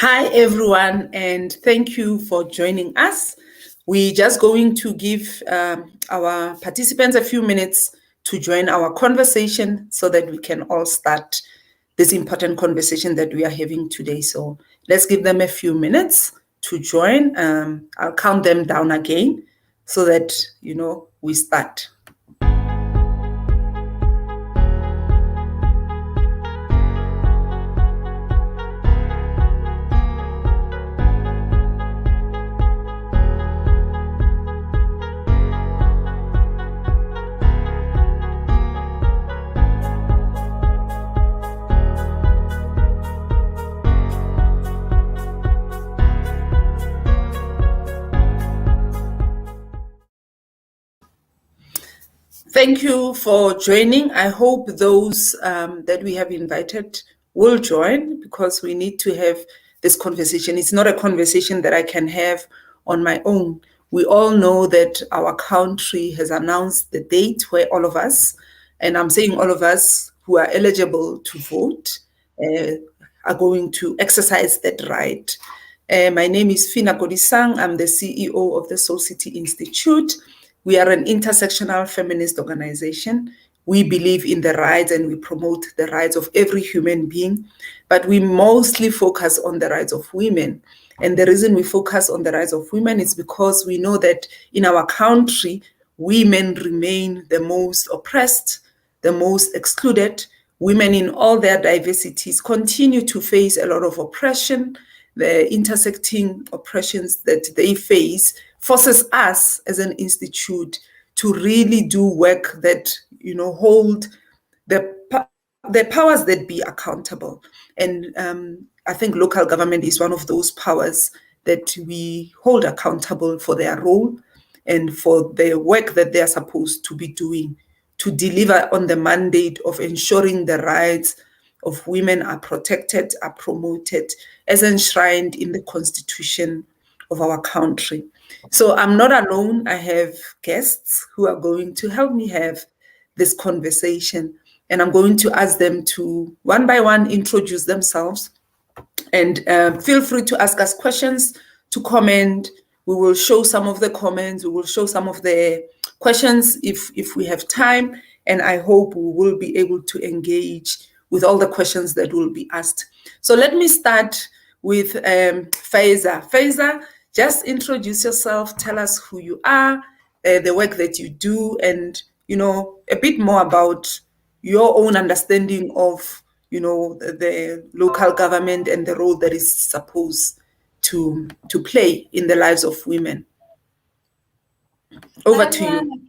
Hi, everyone, and thank you for joining us. We're just going to give our participants a few minutes to join our conversation so that we can all start this important conversation that we are having today. So let's give them a few minutes to join. I'll count them down again so that, we start. Thank you for joining. I hope those that we have invited will join because we need to have this conversation. It's not a conversation that I can have on my own. We all know that our country has announced the date where all of us, and I'm saying all of us who are eligible to vote, are going to exercise that right. My name is Phinah Kodisang. I'm the CEO of the Soul City Institute. We are an intersectional feminist organization. We believe in the rights and we promote the rights of every human being, but we mostly focus on the rights of women. And the reason we focus on the rights of women is because we know that in our country, women remain the most oppressed, the most excluded. Women in all their diversities continue to face a lot of oppression. The intersecting oppressions that they face forces us as an institute to really do work that, hold the powers that be accountable. And I think local government is one of those powers that we hold accountable for their role and for the work that they are supposed to be doing to deliver on the mandate of ensuring the rights of women are protected, are promoted, as enshrined in the Constitution of our country. So I'm not alone. I have guests who are going to help me have this conversation. And I'm going to ask them to, one by one, introduce themselves. And feel free to ask us questions, to comment. We will show some of the comments. We will show some of the questions if we have time. And I hope we will be able to engage with all the questions that will be asked. So let me start with Fayisa. Fayisa, just introduce yourself. Tell us who you are, the work that you do, and a bit more about your own understanding of the local government and the role that is supposed to play in the lives of women. Over to you.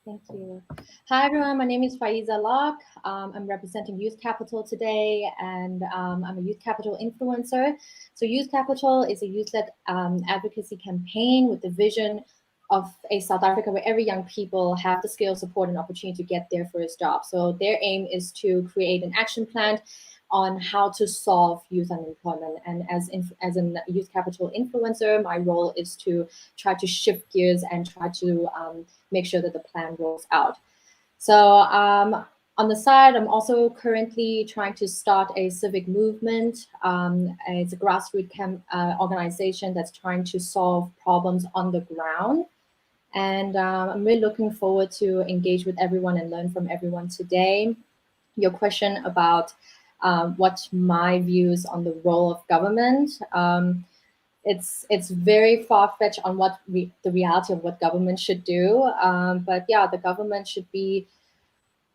Thank you. Hi, everyone. My name is Fayisa Locke. I'm representing Youth Capital today, and I'm a Youth Capital influencer. So Youth Capital is a youth-led advocacy campaign with the vision of a South Africa where every young people have the skills, support, and opportunity to get their first job. So their aim is to create an action plan on how to solve youth unemployment. And as a Youth Capital influencer, my role is to try to shift gears and try to make sure that the plan rolls out. So on the side, I'm also currently trying to start a civic movement. It's a grassroots organization that's trying to solve problems on the ground. And I'm really looking forward to engage with everyone and learn from everyone today. Your question about what my views on the role of government. It's very far-fetched on what the reality of what government should do. But yeah, the government should be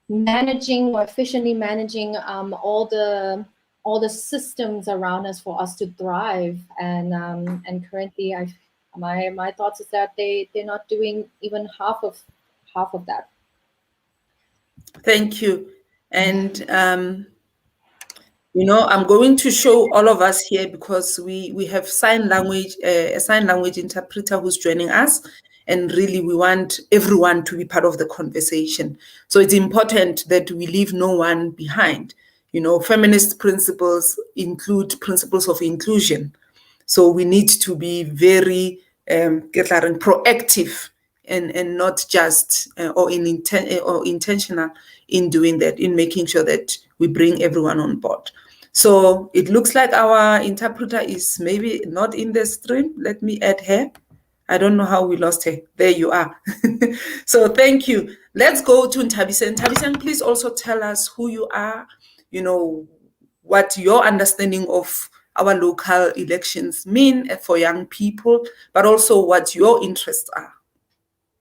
efficiently managing all the systems around us for us to thrive. And currently, my thoughts is that they're not doing even half of that. Thank you. And I'm going to show all of us here because we have sign language, a sign language interpreter who's joining us. And really, we want everyone to be part of the conversation. So it's important that we leave no one behind. Feminist principles include principles of inclusion. So we need to be very proactive and not just or intentional in doing that, in making sure that we bring everyone on board. So it looks like our interpreter is maybe not in the stream. Let me add her. I don't know how we lost her. There you are. So thank you. Let's go to Ntabiseng. Ntabiseng, please also tell us who you are, what your understanding of our local elections mean for young people, but also what your interests are.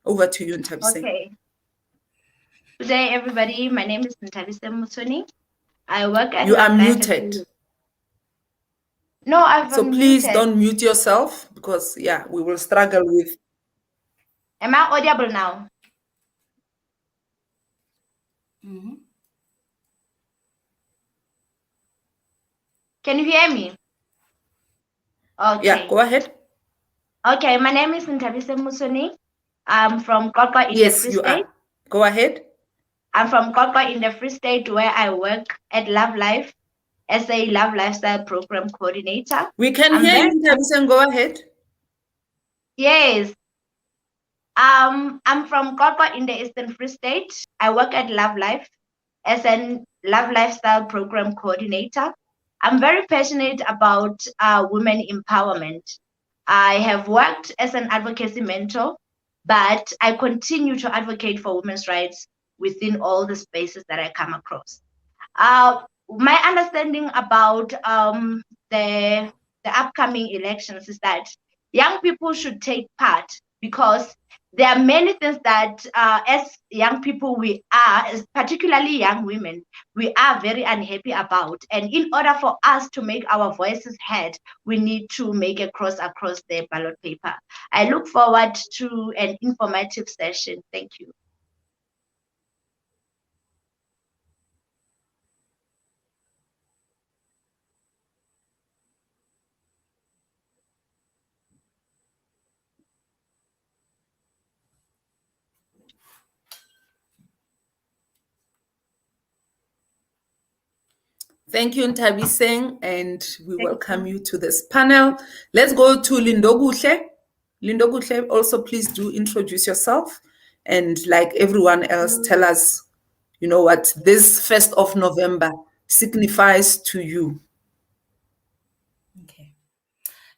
Over to you, Ntabiseng. Okay. Good day, everybody. My name is Ntabiseng Musoni. I work at You are Love Life. muted. No, I've So unmuted. please don't mute yourself because, we will struggle with. Am I audible now? Mm-hmm. Can you hear me? Okay. Yeah, go ahead. Okay, my name is Ntabiseng Musoni. I'm from Kokwa in the Yes, Free you State. are. Go ahead. I'm from Kokwa in the Free State, where I work at Love Life as a Love Lifestyle Program Coordinator. We can hear you, Ntabiseng. Go ahead. Yes. I'm from Kokwa in the Eastern Free State. I work at Love Life as a Love Lifestyle Program Coordinator. I'm very passionate about women empowerment. I have worked as an advocacy mentor, but I continue to advocate for women's rights within all the spaces that I come across. My understanding about the upcoming elections is that young people should take part, because there are many things that as young people we are, particularly young women, we are very unhappy about. And in order for us to make our voices heard, we need to make a cross across the ballot paper. I look forward to an informative session. Thank you. Thank you, Ntabiseng, and we welcome you to this panel. Let's go to Lindokuhle. Lindokuhle, also please do introduce yourself, and like everyone else, tell us, what this 1st of November signifies to you. Okay.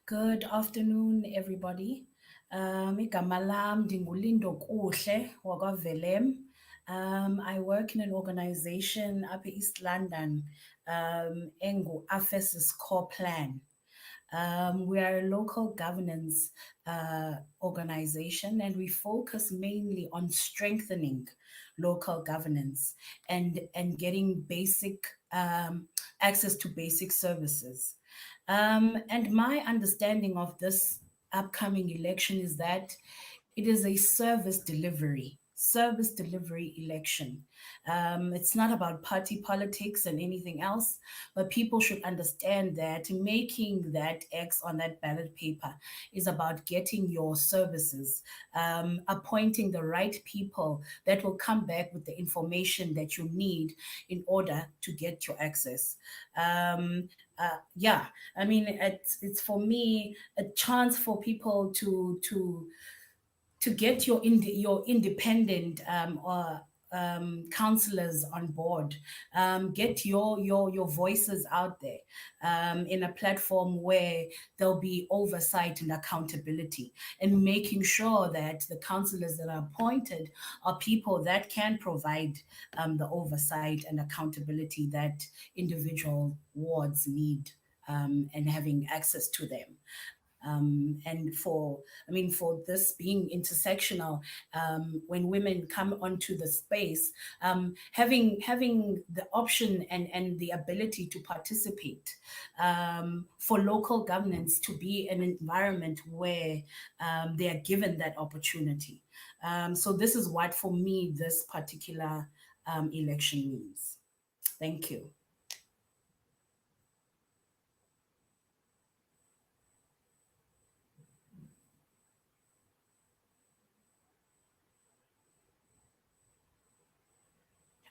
Good afternoon, everybody. Igama lam ndinguLindokuhle wakwaVelem. I work in an organization up in East London, engu AFES's Core Plan. We are a local governance organization, and we focus mainly on strengthening local governance and getting basic access to basic services. And my understanding of this upcoming election is that it is a service delivery election. It's not about party politics and anything else, but people should understand that making that X on that ballot paper is about getting your services, appointing the right people that will come back with the information that you need in order to get your access. I mean, it's for me a chance for people to get your independent counselors on board, get your voices out there in a platform where there'll be oversight and accountability, and making sure that the counselors that are appointed are people that can provide the oversight and accountability that individual wards need, and having access to them. And for this being intersectional, when women come onto the space, having the option and the ability to participate, for local governance to be an environment where they are given that opportunity. So this is what, for me, this particular election means. Thank you.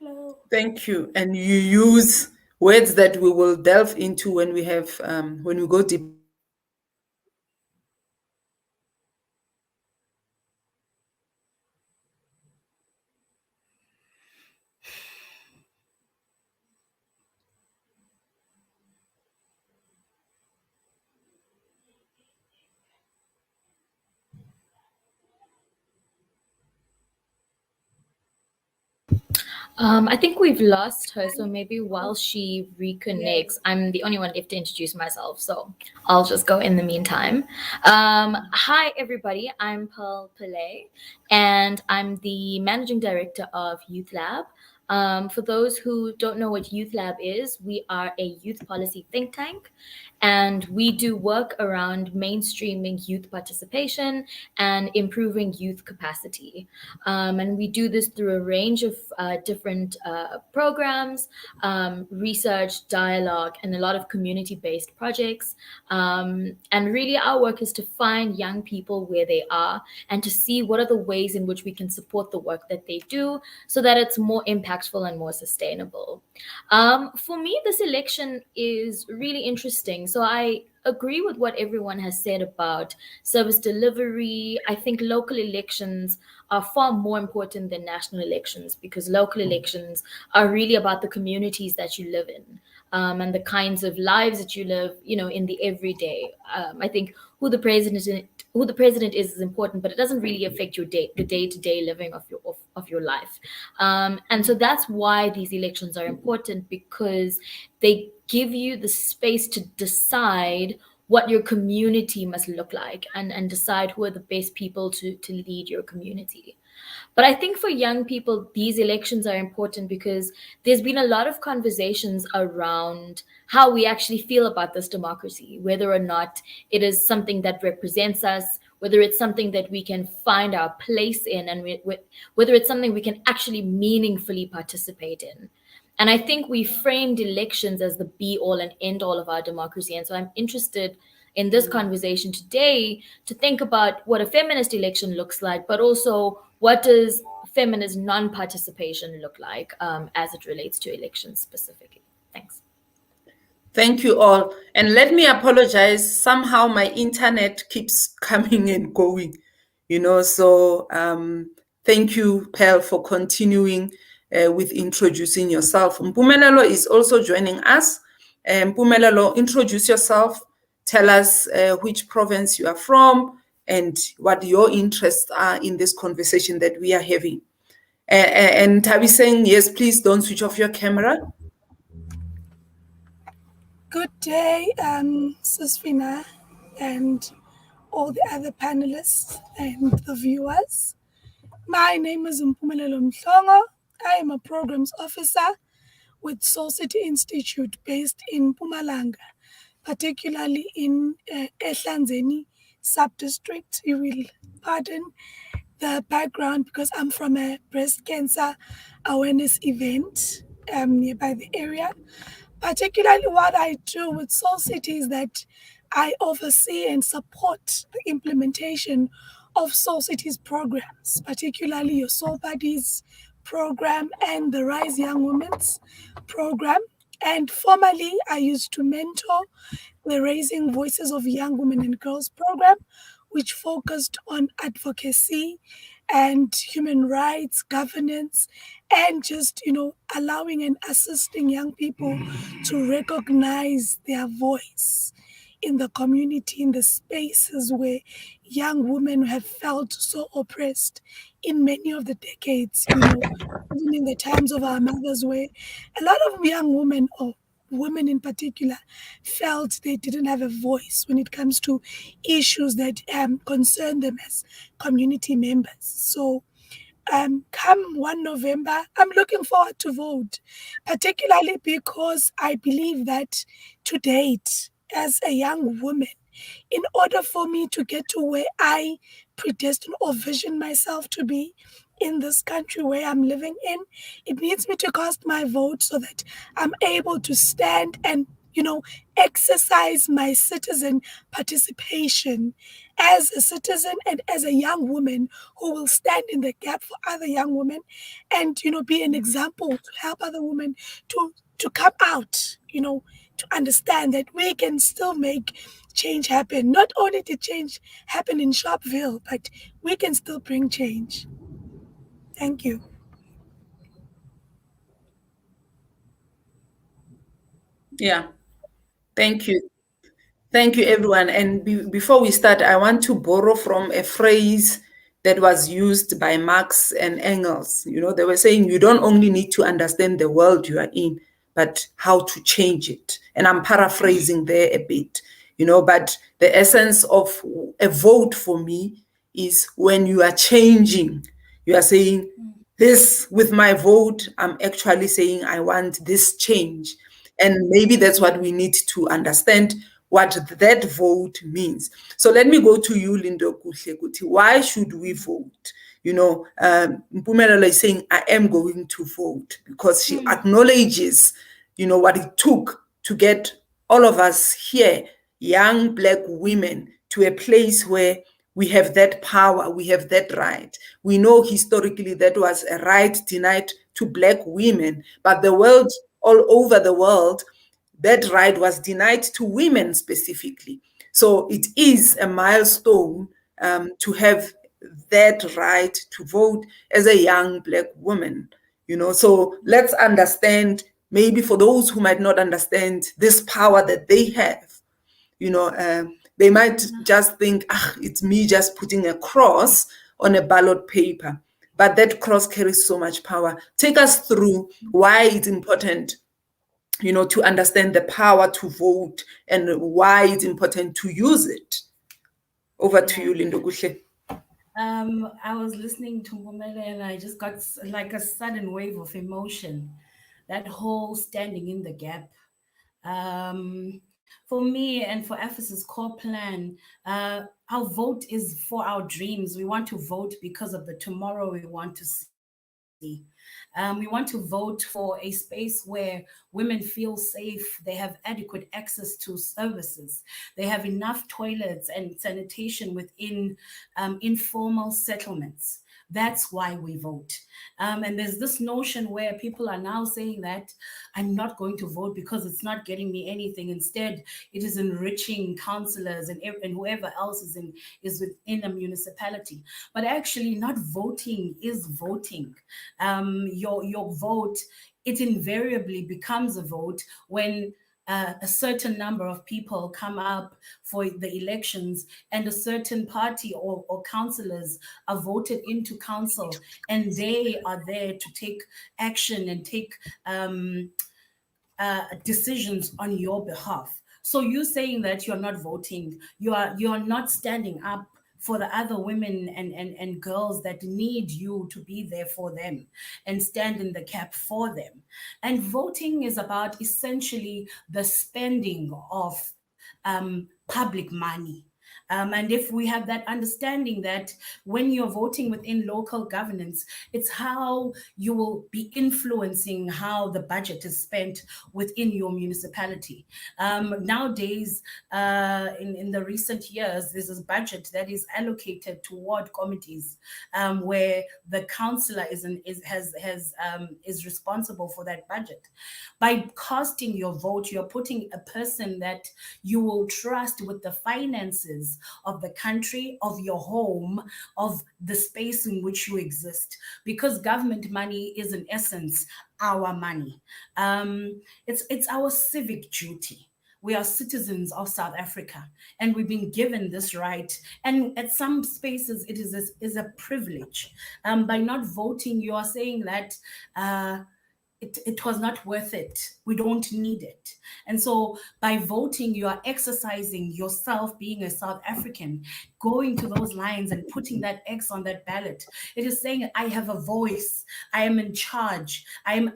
Hello. Thank you. And you use words that we will delve into when we have when we go deep. I think we've lost her, so maybe while she reconnects, I'm the only one left to introduce myself, so I'll just go in the meantime. Hi, everybody. I'm Pearl Pillay, and I'm the managing director of Youth Lab. For those who don't know what Youth Lab is, we are a youth policy think tank, and we do work around mainstreaming youth participation and improving youth capacity. And we do this through a range of different programs, research, dialogue, and a lot of community based projects. And really, our work is to find young people where they are and to see what are the ways in which we can support the work that they do so that it's more impactful and more sustainable. For me, this election is really interesting. So I agree with what everyone has said about service delivery. I think local elections are far more important than national elections because local elections are really about the communities that you live in. And the kinds of lives that you live, in the everyday. I think who the president is important, but it doesn't really affect the day-to-day living of your life. And so that's why these elections are important, because they give you the space to decide what your community must look like and decide who are the best people to lead your community. But I think for young people, these elections are important because there's been a lot of conversations around how we actually feel about this democracy, whether or not it is something that represents us, whether it's something that we can find our place in, and whether it's something we can actually meaningfully participate in. And I think we framed elections as the be all and end all of our democracy. And so I'm interested in this conversation today to think about what a feminist election looks like, but also what does feminist non-participation look like as it relates to elections specifically. Thanks. Thank you all. And let me apologize. Somehow my internet keeps coming and going, so thank you, Pearl, for continuing with introducing yourself. Mpumelelo is also joining us. Mpumelelo, introduce yourself. Tell us which province you are from and what your interests are in this conversation that we are having. And Tabiseng, yes, please don't switch off your camera. Good day, Sis Phinah and all the other panelists and the viewers. My name is Mpumelelo Mhlongo. I am a programs officer with Soul City Institute based in Mpumalanga, particularly in Ehlanzeni sub-district. You will pardon the background because I'm from a breast cancer awareness event nearby the area. Particularly what I do with Soul City is that I oversee and support the implementation of Soul City's programs, particularly your Soul Buddies program and the Rise Young Women's program. And formerly, I used to mentor the Raising Voices of Young Women and Girls program, which focused on advocacy and human rights, governance, and just, allowing and assisting young people to recognize their voice in the community, in the spaces where young women have felt so oppressed in many of the decades, even in the times of our mothers, where a lot of young women, or women in particular, felt they didn't have a voice when it comes to issues that concern them as community members. So come 1 November, I'm looking forward to vote, particularly because I believe that to date, as a young woman, in order for me to get to where I predestine or vision myself to be in this country where I'm living in, it needs me to cast my vote so that I'm able to stand and exercise my citizen participation as a citizen and as a young woman who will stand in the gap for other young women and, be an example to help other women to come out, to understand that we can still make change happen. Not only did change happen in Sharpeville, but we can still bring change. Thank you. Yeah, thank you. Thank you, everyone. And before we start, I want to borrow from a phrase that was used by Marx and Engels. They were saying you don't only need to understand the world you are in, but how to change it. And I'm paraphrasing there a bit, but the essence of a vote for me is when you are changing, you are saying, this, with my vote, I'm actually saying I want this change. And maybe that's what we need to understand, what that vote means. So let me go to you, Lindo Kuhle. Why should we vote? Mpumelelo is saying, I am going to vote, because she acknowledges, what it took to get all of us here, young Black women, to a place where we have that power, we have that right. We know historically that was a right denied to Black women, but the world, all over the world, that right was denied to women specifically. So it is a milestone to have that right to vote as a young Black woman. So let's understand, maybe for those who might not understand this power that they have, they might just think, it's me just putting a cross on a ballot paper. But that cross carries so much power. Take us through why it's important, to understand the power to vote and why it's important to use it. Over to you, Lindo Kuhle. I was listening to Mumele and I just got like a sudden wave of emotion. That whole standing in the gap. For me and for Ephesus core plan, our vote is for our dreams. We want to vote because of the tomorrow we want to see. We want to vote for a space where women feel safe, they have adequate access to services, they have enough toilets and sanitation within informal settlements. That's why we vote. And there's this notion where people are now saying that I'm not going to vote because it's not getting me anything. Instead, it is enriching councillors and whoever else is within a municipality. But actually, not voting is voting. Your vote, it invariably becomes a vote when a certain number of people come up for the elections and a certain party or councillors are voted into council, and they are there to take action and take decisions on your behalf. So you saying that you're not voting, you're not standing up for the other women and girls that need you to be there for them and stand in the gap for them. And voting is about essentially the spending of public money. And if we have that understanding that when you're voting within local governance, it's how you will be influencing how the budget is spent within your municipality. Nowadays, in the recent years, there's a budget that is allocated to ward committees where the councillor is responsible for that budget. By casting your vote, you're putting a person that you will trust with the finances of the country, of your home, of the space in which you exist, because government money is in essence our money. It's our civic duty. We are citizens of South Africa, and we've been given this right. And at some spaces, it is a privilege. By not voting, you are saying that it was not worth it. We don't need it. And so by voting, you are exercising yourself being a South African, going to those lines and putting that X on that ballot. It is saying, I have a voice. I am in charge. I'm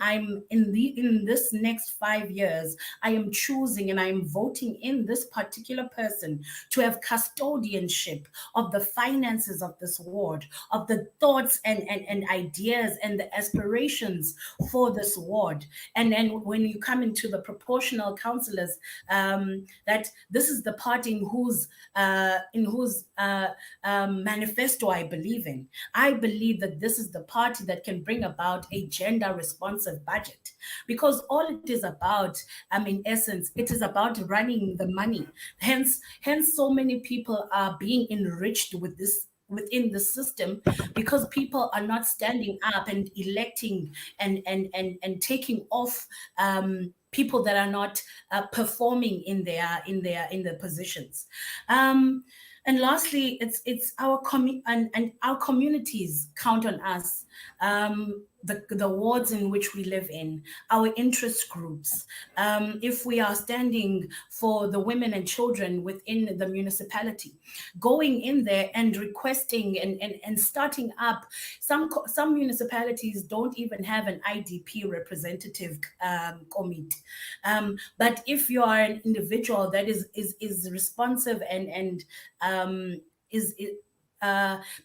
in this next 5 years, I am choosing and I am voting in this particular person to have custodianship of the finances of this ward, of the thoughts and ideas and the aspirations for this ward. And then when you come into the proportional councillors, that this is the party in whose manifesto I believe in. I believe that this is the party that can bring about a gender responsive budget, because all it is about, in essence, it is about running the money. Hence so many people are being enriched with this within the system, because people are not standing up and electing and taking off people that are not performing in their positions. And lastly, it's our and our communities count on us. The wards in which we live in, our interest groups. If we are standing for the women and children within the municipality, going in there and requesting and starting up. Some municipalities don't even have an IDP representative committee. But if you are an individual that is responsive and is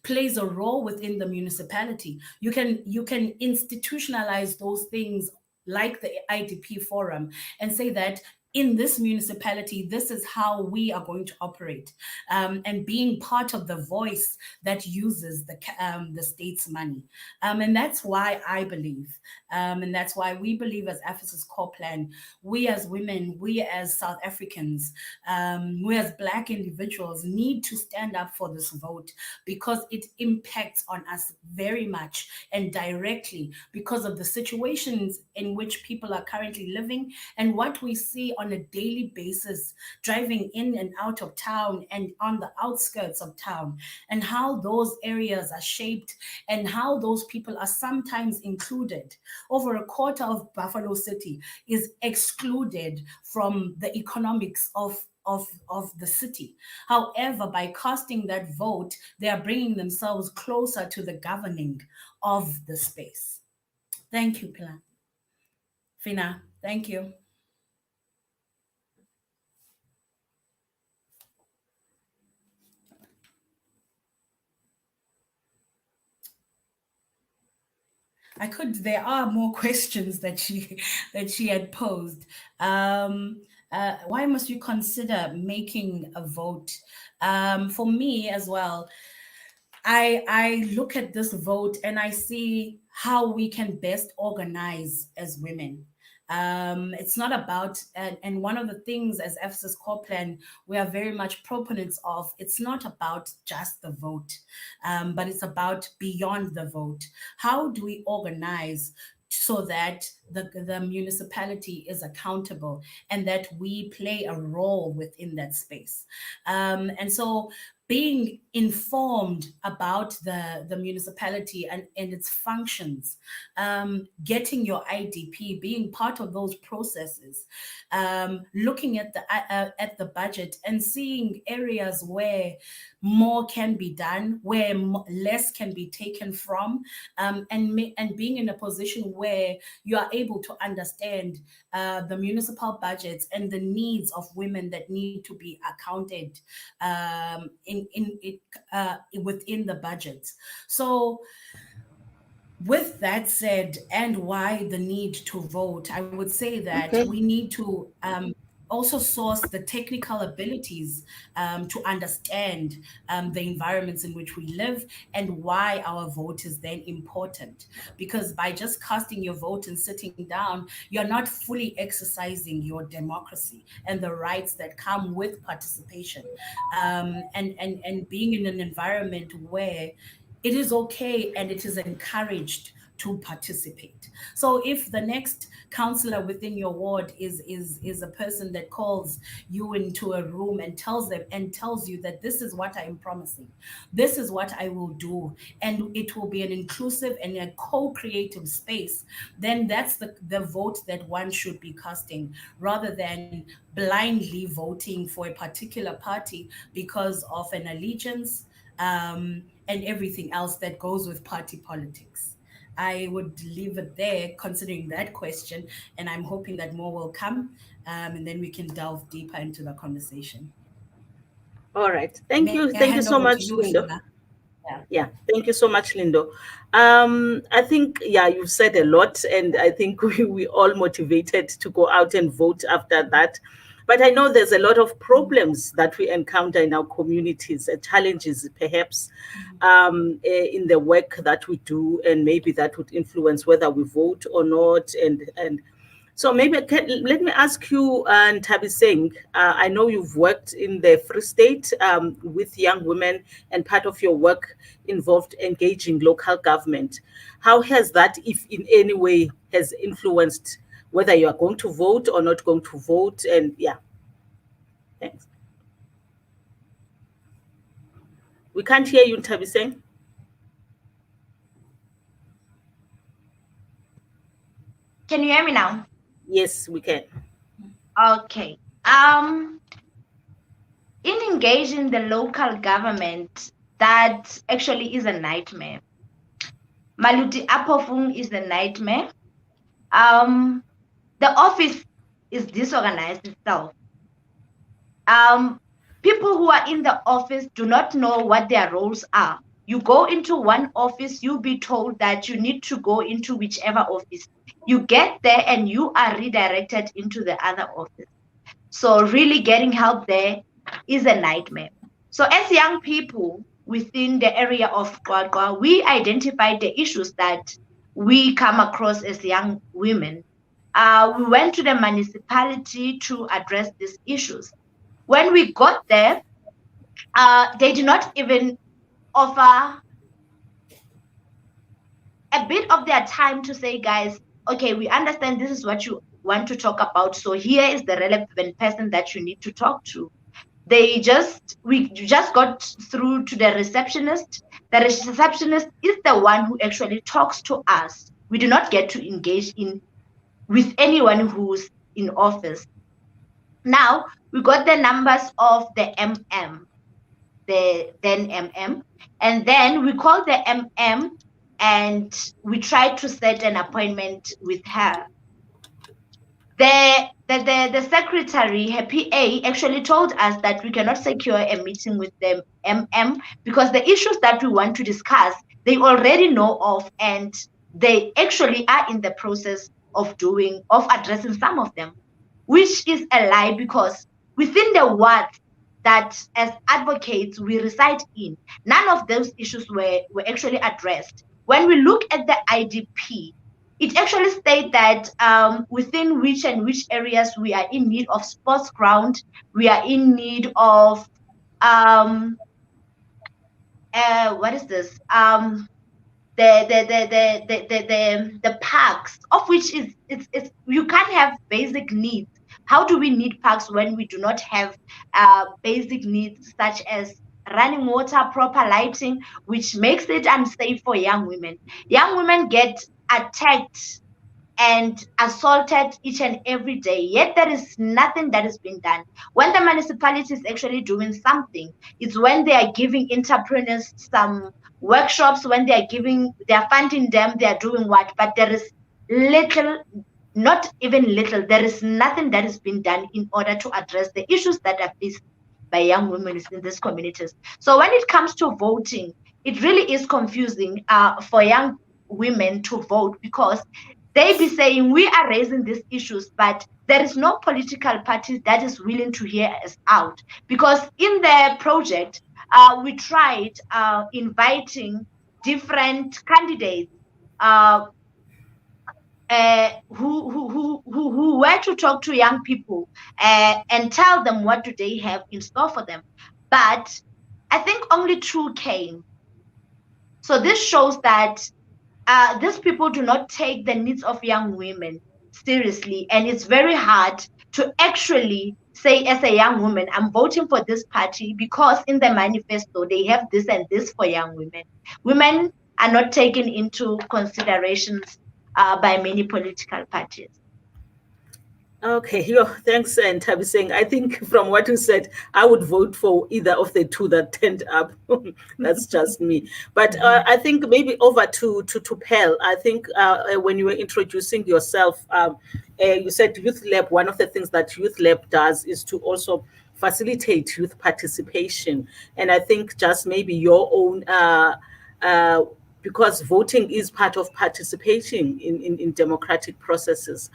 plays a role within the municipality, you can institutionalize those things like the IDP forum and say that in this municipality, this is how we are going to operate, and being part of the voice that uses the state's money. And that's why I believe, and that's why we believe as AFIS's core plan, we as women, we as South Africans, we as Black individuals need to stand up for this vote, because it impacts on us very much and directly because of the situations in which people are currently living and what we see on a daily basis driving in and out of town and on the outskirts of town, and how those areas are shaped and how those people are sometimes included. Over a quarter of Buffalo City is excluded from the economics of the city. However, by casting that vote, they are bringing themselves closer to the governing of the space. Thank you, Phinah. Thank you. There are more questions that she had posed. Why must you consider making a vote? For me as well, I look at this vote and I see how we can best organize as women. It's not about, and one of the things as AFIS's core plan, we are very much proponents of, it's not about just the vote, but it's about beyond the vote. How do we organize so that the municipality is accountable and that we play a role within that space? And so being informed about the municipality and its functions, getting your IDP, being part of those processes, looking at the budget and seeing areas where more can be done, where less can be taken from, and being in a position where you are able to understand the municipal budgets and the needs of women that need to be accounted within the budget. So with that said, and why the need to vote, I would say that we need to also source the technical abilities to understand the environments in which we live and why our vote is then important. Because by just casting your vote and sitting down, you're not fully exercising your democracy and the rights that come with participation, and being in an environment where it is okay and it is encouraged to participate. So if the next councillor within your ward is a person that calls you into a room and tells you that this is what I am promising, this is what I will do, and it will be an inclusive and a co-creative space, then that's the vote that one should be casting, rather than blindly voting for a particular party because of an allegiance, and everything else that goes with party politics. I would leave it there considering that question, and I'm hoping that more will come, and then we can delve deeper into the conversation. All right. Thank you so much, Lindo. Yeah, thank you so much, Lindo. I think, you've said a lot, and I think we all motivated to go out and vote after that. But I know there's a lot of problems that we encounter in our communities, challenges perhaps in the work that we do, and maybe that would influence whether we vote or not. And so maybe let me ask you, Kodisang, I know you've worked in the Free State with young women, and part of your work involved engaging local government. How has that, if in any way, has influenced whether you are going to vote or not going to vote? And thanks. We can't hear you, Tabiseng. Can you hear me now? Yes, we can. Okay. In engaging the local government, that actually is a nightmare. Maluti Apofung is a nightmare. The office is disorganized itself. People who are in the office do not know what their roles are. You go into one office, you'll be told that you need to go into whichever office. You get there and you are redirected into the other office. So really getting help there is a nightmare. So as young people within the area of Kwakwa, we identified the issues that we come across as young women. We went to the municipality to address these issues. When we got there, they did not even offer a bit of their time to say, guys, okay, we understand this is what you want to talk about. So here is the relevant person that you need to talk to. We just got through to the receptionist. The receptionist is the one who actually talks to us. We do not get to engage with anyone who's in office. Now we got the numbers of the MM, the then MM, and then we called the MM and we tried to set an appointment with her. The secretary, her PA, actually told us that we cannot secure a meeting with the MM because the issues that we want to discuss, they already know of, and they actually are in the process of addressing some of them, which is a lie because within the wards that as advocates we reside in, none of those issues were actually addressed. When we look at the IDP, it actually states that within which areas we are in need of sports ground, we are in need of what is this? The parks, of which it's you can't have basic needs. How do we need parks when we do not have basic needs such as running water, proper lighting, which makes it unsafe for young women? Young women get attacked and assaulted each and every day, yet there is nothing that is being done. When the municipality is actually doing something, it's when they are giving entrepreneurs some workshops, when they are funding them, they are doing what? But there is little, not even little, there is nothing that is being done in order to address the issues that are faced by young women in these communities. So when it comes to voting, it really is confusing for young women to vote because they be saying we are raising these issues, but there is no political party that is willing to hear us out. Because in the project, we tried inviting different candidates who were to talk to young people and tell them what do they have in store for them. But I think only 2 came. So this shows that these people do not take the needs of young women seriously, and it's very hard to actually say as a young woman, I'm voting for this party because in the manifesto they have this and this for young women. Women are not taken into considerations by many political parties. Okay, thanks, and Tabiseng. I think from what you said, I would vote for either of the 2 that turned up. That's just me. But I think maybe over to Pearl. I think when you were introducing yourself, you said Youth Lab. One of the things that Youth Lab does is to also facilitate youth participation. And I think just maybe your own because voting is part of participating in democratic processes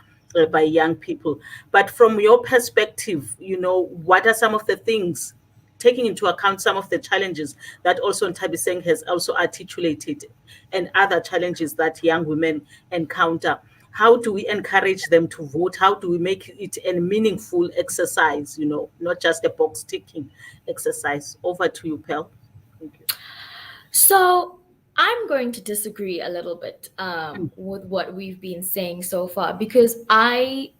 by young people. But from your perspective, what are some of the things, taking into account some of the challenges that also Ntabiseng has also articulated and other challenges that young women encounter? How do we encourage them to vote? How do we make it a meaningful exercise, not just a box ticking exercise? Over to you, Pearl. Thank you. So I'm going to disagree a little bit with what we've been saying so far, because I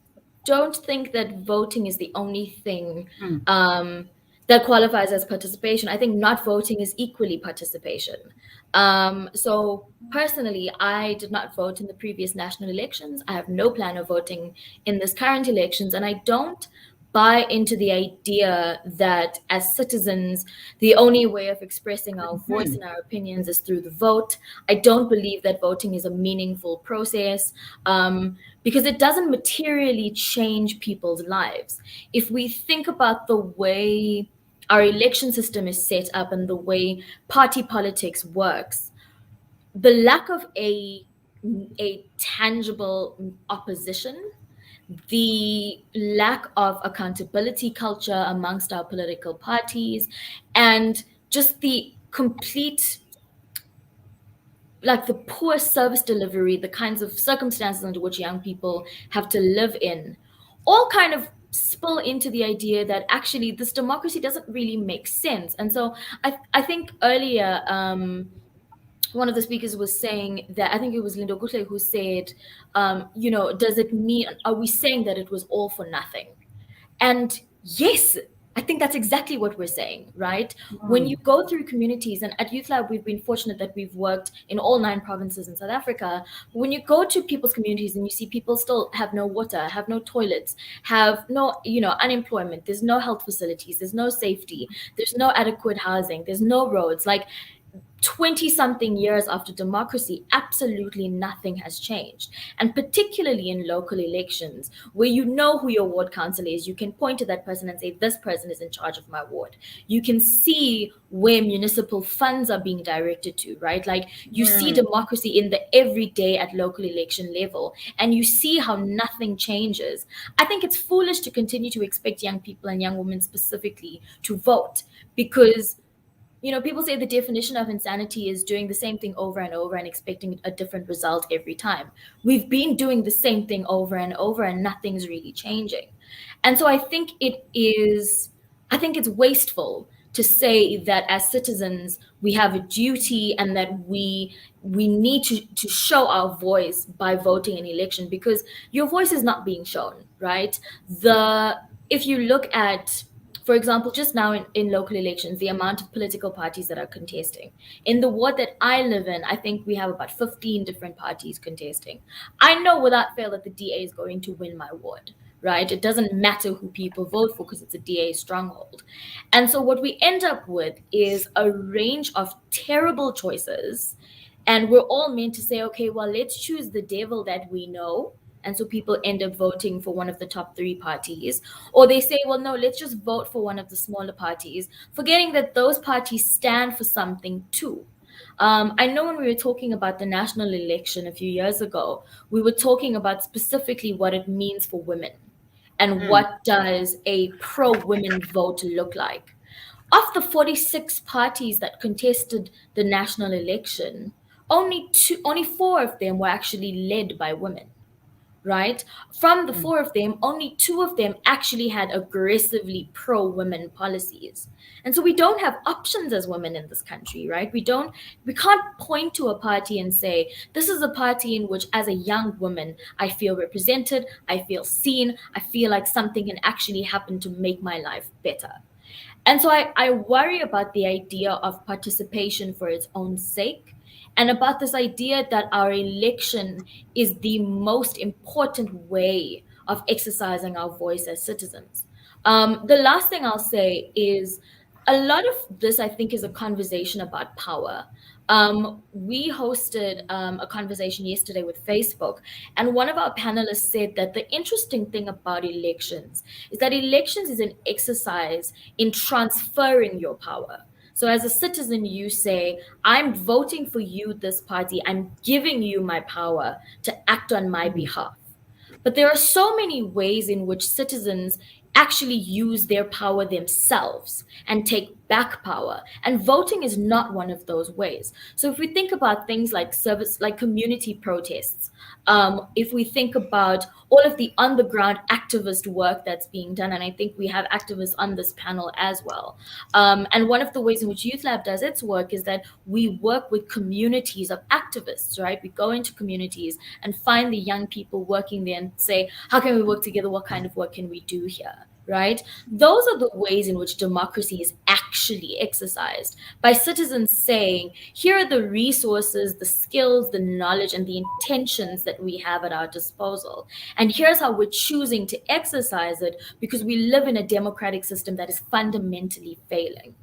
don't think that voting is the only thing that qualifies as participation. I think not voting is equally participation. So personally, I did not vote in the previous national elections. I have no plan of voting in this current elections, and I don't buy into the idea that as citizens, the only way of expressing our voice and our opinions is through the vote. I don't believe that voting is a meaningful process because it doesn't materially change people's lives. If we think about the way our election system is set up and the way party politics works, the lack of a tangible opposition, the lack of accountability culture amongst our political parties, and just the complete, like the poor service delivery, the kinds of circumstances under which young people have to live in, all kind of spill into the idea that actually this democracy doesn't really make sense. And so I think earlier, one of the speakers was saying that, I think it was Lindo Gutle who said, does it mean, are we saying that it was all for nothing? And yes, I think that's exactly what we're saying, right? When you go through communities, and at Youth Lab, we've been fortunate that we've worked in all 9 provinces in South Africa. When you go to people's communities and you see people still have no water, have no toilets, have no, unemployment, there's no health facilities, there's no safety, there's no adequate housing, there's no roads, like 20-something years after democracy, absolutely nothing has changed. And particularly in local elections, where you know who your ward councillor is, you can point to that person and say, this person is in charge of my ward. You can see where municipal funds are being directed to, right? Like you see democracy in the everyday at local election level, and you see how nothing changes. I think it's foolish to continue to expect young people and young women specifically to vote, because people say the definition of insanity is doing the same thing over and over and expecting a different result every time. We've been doing the same thing over and over and nothing's really changing. And so I think it's wasteful to say that as citizens, we have a duty and that we need to show our voice by voting in election, because your voice is not being shown, right? If you look at, for example, just now in local elections, the amount of political parties that are contesting. In the ward that I live in, I think we have about 15 different parties contesting. I know without fail that the DA is going to win my ward, right? It doesn't matter who people vote for because it's a DA stronghold. And so what we end up with is a range of terrible choices. And we're all meant to say, okay, well, let's choose the devil that we know. And so people end up voting for one of the top 3 parties. Or they say, well, no, let's just vote for one of the smaller parties, forgetting that those parties stand for something too. I know when we were talking about the national election a few years ago, we were talking about specifically what it means for women and what does a pro-women vote look like. Of the 46 parties that contested the national election, only 4 of them were actually led by women. Right? From the 4 of them, only 2 of them actually had aggressively pro-women policies. And so we don't have options as women in this country, right? We can't point to a party and say, this is a party in which as a young woman, I feel represented, I feel seen, I feel like something can actually happen to make my life better. And so I worry about the idea of participation for its own sake, and about this idea that our election is the most important way of exercising our voice as citizens. The last thing I'll say is a lot of this, I think, is a conversation about power. We hosted a conversation yesterday with Facebook, and one of our panelists said that the interesting thing about elections is that elections is an exercise in transferring your power. So as a citizen, you say, I'm voting for you, this party. I'm giving you my power to act on my behalf. But there are so many ways in which citizens actually use their power themselves and take back power. And voting is not one of those ways. So if we think about things like service, like community protests, if we think about all of the on-the-ground activist work that's being done, and I think we have activists on this panel as well. And one of the ways in which Youth Lab does its work is that we work with communities of activists, right? We go into communities and find the young people working there and say, how can we work together? What kind of work can we do here? right? Those are the ways in which democracy is actually exercised, by citizens saying, here are the resources, the skills, the knowledge, and the intentions that we have at our disposal. And here's how we're choosing to exercise it, because we live in a democratic system that is fundamentally failing.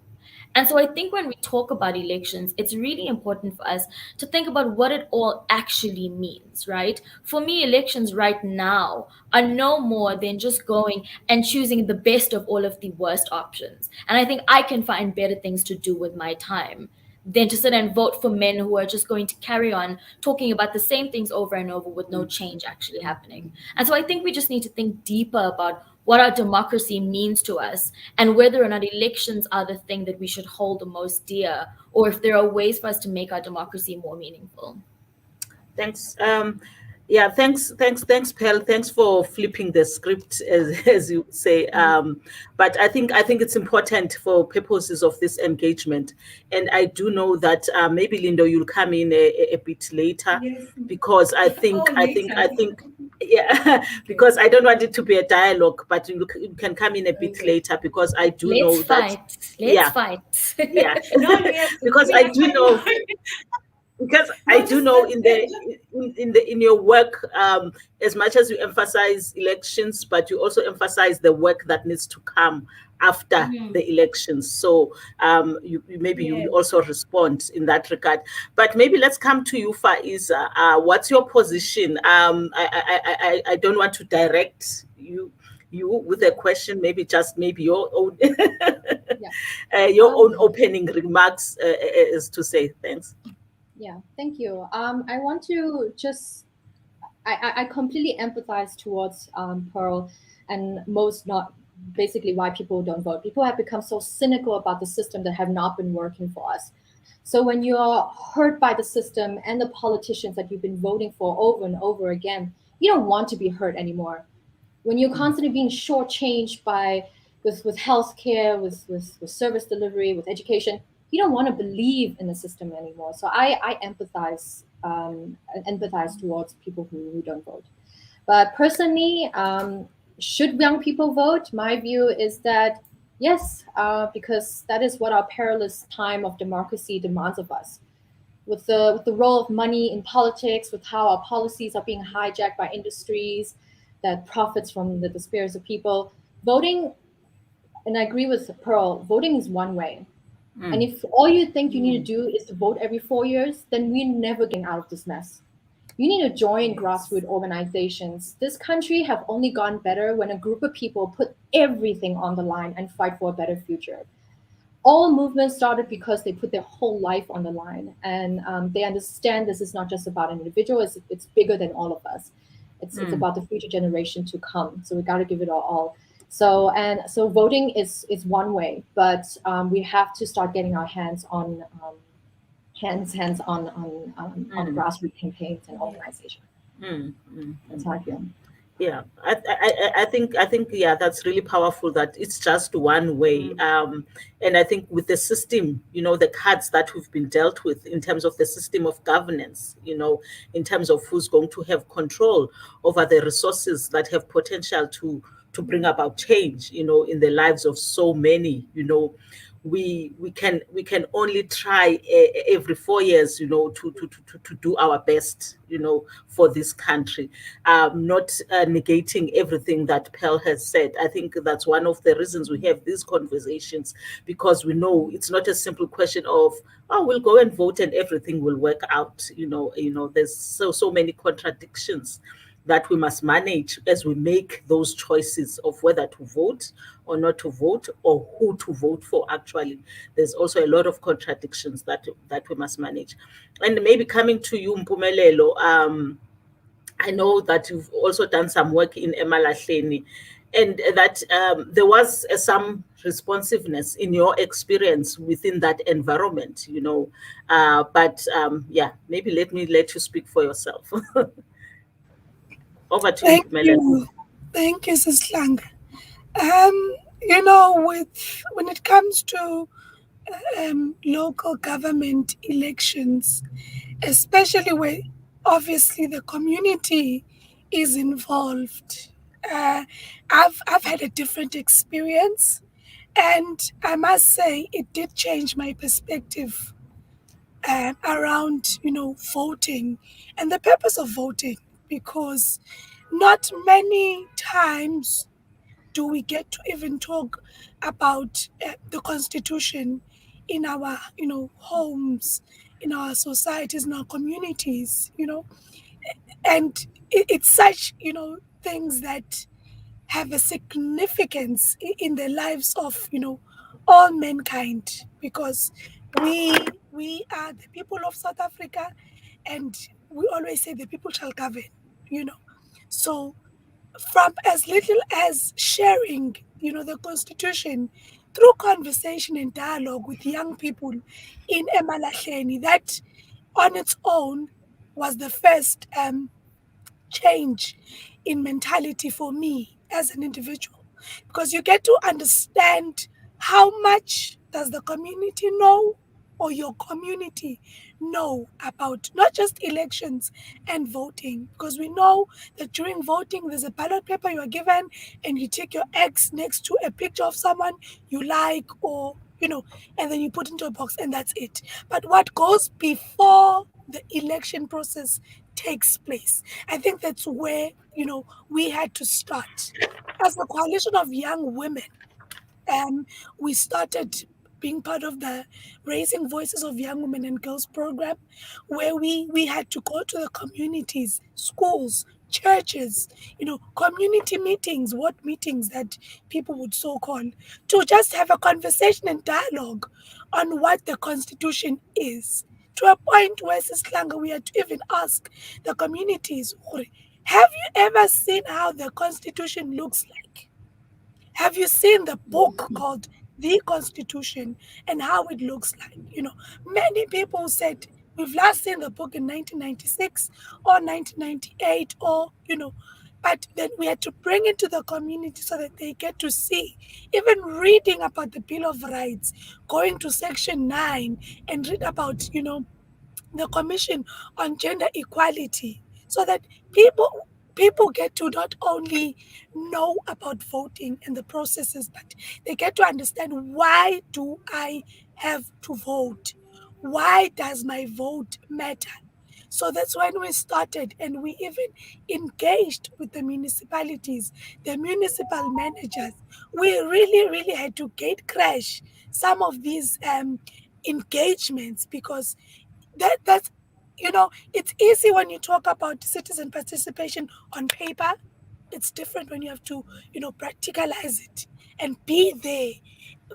And so I think when we talk about elections, it's really important for us to think about what it all actually means, right? For me, elections right now are no more than just going and choosing the best of all of the worst options. And I think I can find better things to do with my time than to sit and vote for men who are just going to carry on talking about the same things over and over with no change actually happening. And so I think we just need to think deeper about what our democracy means to us, and whether or not elections are the thing that we should hold the most dear, or if there are ways for us to make our democracy more meaningful. Thanks. Thanks, Pearl. Thanks for flipping the script, as you say. But I think it's important for purposes of this engagement. And I do know that maybe Lindo, you'll come in a bit later, yes. Because I think because I don't want it to be a dialogue, but you can come in a bit later, because I do know that. Let's fight. Yeah, because I do know. Because I do know in your work, as much as you emphasize elections, but you also emphasize the work that needs to come after the elections. So you will also respond in that regard. But maybe let's come to you, Fayisa. What's your position? I don't want to direct you with a question, maybe your own your own opening remarks is to say. Thanks. Yeah, thank you. I want to just, I completely empathize towards Pearl, and basically why people don't vote. People have become so cynical about the system that have not been working for us. So when you are hurt by the system and the politicians that you've been voting for over and over again, you don't want to be hurt anymore. When you're constantly being shortchanged with healthcare, with service delivery, with education, you don't want to believe in the system anymore. So I empathize towards people who don't vote. But personally, should young people vote? My view is that yes, because that is what our perilous time of democracy demands of us. With the role of money in politics, with how our policies are being hijacked by industries that profits from the despairs of people, voting, and I agree with Pearl, voting is one way. And if all you think you need to do is to vote every 4 years, then we're never getting out of this mess. You need to join grassroots organizations. This country have only gone better when a group of people put everything on the line and fight for a better future. All movements started because they put their whole life on the line, and they understand this is not just about an individual, it's bigger than all of us. It's about the future generation to come. So we got to give it all. So voting is one way, but we have to start getting our hands on grassroots campaigns and organizations. That's how I feel. Yeah, I think that's really powerful, that it's just one way. And I think with the system, the cards that we've been dealt with in terms of the system of governance, in terms of who's going to have control over the resources that have potential to bring about change, in the lives of so many, we can only try every 4 years, to do our best, for this country, not negating everything that Pearl has said. I think that's one of the reasons we have these conversations, because we know it's not a simple question of, oh, we'll go and vote and everything will work out. There's so many contradictions that we must manage as we make those choices of whether to vote or not to vote, or who to vote for. Actually, there's also a lot of contradictions that we must manage. And maybe coming to you, Mpumelelo, I know that you've also done some work in Emalahleni, and that there was some responsiveness in your experience within that environment, but maybe let you speak for yourself. Over to Thank you, you. Thank you, Sis Lang. When it comes to local government elections, especially where obviously the community is involved, I've had a different experience, and I must say it did change my perspective around voting and the purpose of voting, because not many times do we get to even talk about the constitution in our homes, in our societies, in our communities, and it's such things that have a significance in the lives of all mankind, because we are the people of South Africa, and we always say the people shall govern, you know. So from as little as sharing the constitution through conversation and dialogue with young people in Emalahleni, that on its own was the first change in mentality for me as an individual, because you get to understand how much does the community know, or your community know, about not just elections and voting, because we know that during voting there's a ballot paper you are given, and you take your X next to a picture of someone you like, or and then you put into a box, and that's it. But what goes before the election process takes place, I think that's where we had to start as a coalition of young women. We started being part of the Raising Voices of Young Women and Girls program, where we had to go to the communities, schools, churches, community meetings, what meetings that people would so call, to just have a conversation and dialogue on what the Constitution is. To a point where, Sislanga, we had to even ask the communities, have you ever seen how the Constitution looks like? Have you seen the book called The Constitution and how it looks like? Many people said we've last seen the book in 1996 or 1998, or but then we had to bring it to the community so that they get to see, even reading about the Bill of Rights, going to Section 9 and read about, the Commission on Gender Equality, so that people get to not only know about voting and the processes, but they get to understand, why do I have to vote? Why does my vote matter? So that's when we started, and we even engaged with the municipalities, the municipal managers. We really, really had to gate crash some of these engagements, because that's it's easy when you talk about citizen participation on paper. It's different when you have to practicalize it and be there,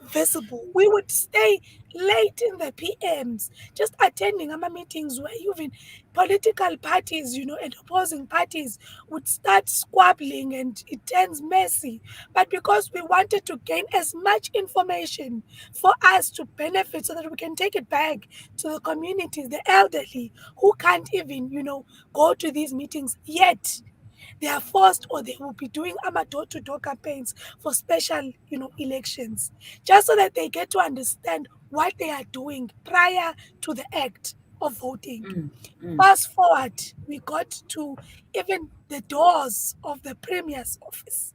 visible. We would stay late in the PMs, just attending our meetings where even political parties, and opposing parties would start squabbling, and it turns messy. But because we wanted to gain as much information for us to benefit, so that we can take it back to the communities, the elderly who can't even, go to these meetings yet, they are forced, or they will be doing door-to-door campaigns for special, elections, just so that they get to understand what they are doing prior to the act of voting. Fast forward, we got to even the doors of the Premier's office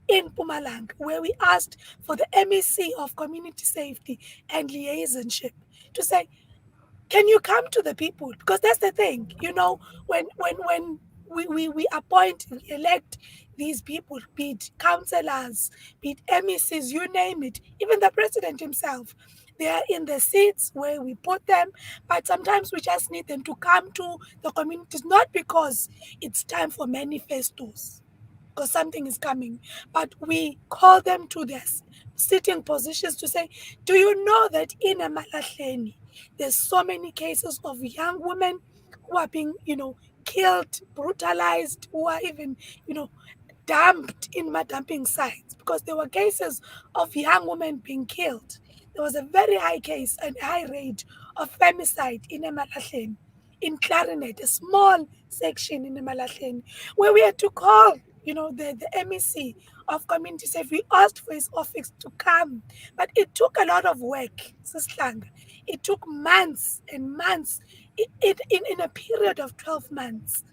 in Mpumalanga, where we asked for the MEC of Community Safety and Liaisonship to say, can you come to the people? Because that's the thing, when we appoint, we elect these people, be it councillors, be it MECs, you name it, even the president himself. They are in the seats where we put them, but sometimes we just need them to come to the communities, not because it's time for manifestos, because something is coming, but we call them to their sitting positions to say, do you know that in Emalahleni, there's so many cases of young women who are being, killed, brutalized, who are even, dumped in my dumping sites, because there were cases of young women being killed. There was a very high case and high rate of femicide in Emalahleni, in Clarinet, a small section in Emalahleni, where we had to call, the MEC of Community Safety. We asked for his office to come, but it took a lot of work, Sislanga. It took months and months, in a period of 12 months.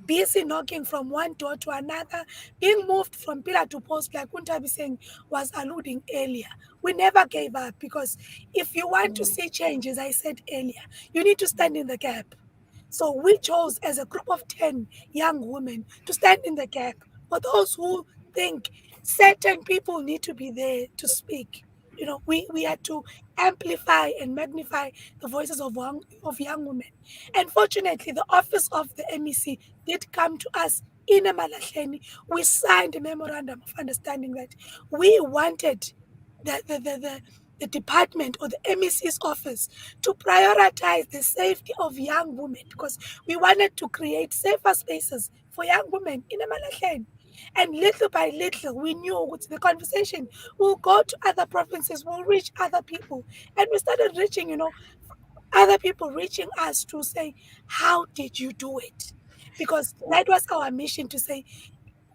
busy knocking from one door to another, being moved from pillar to post, like Untabiseng was alluding earlier. We never gave up, because if you want to see change, as I said earlier, you need to stand in the gap. So we chose, as a group of 10 young women, to stand in the gap for those who think certain people need to be there to speak. We had to amplify and magnify the voices of young women. And fortunately, the office of the MEC did come to us in a Malahleni. We signed a memorandum of understanding that we wanted the department or the MEC's office to prioritize the safety of young women, because we wanted to create safer spaces for young women in Emalahleni. And little by little, we knew with the conversation will go to other provinces, will reach other people. And we started reaching, other people reaching us to say, how did you do it? Because that was our mission, to say,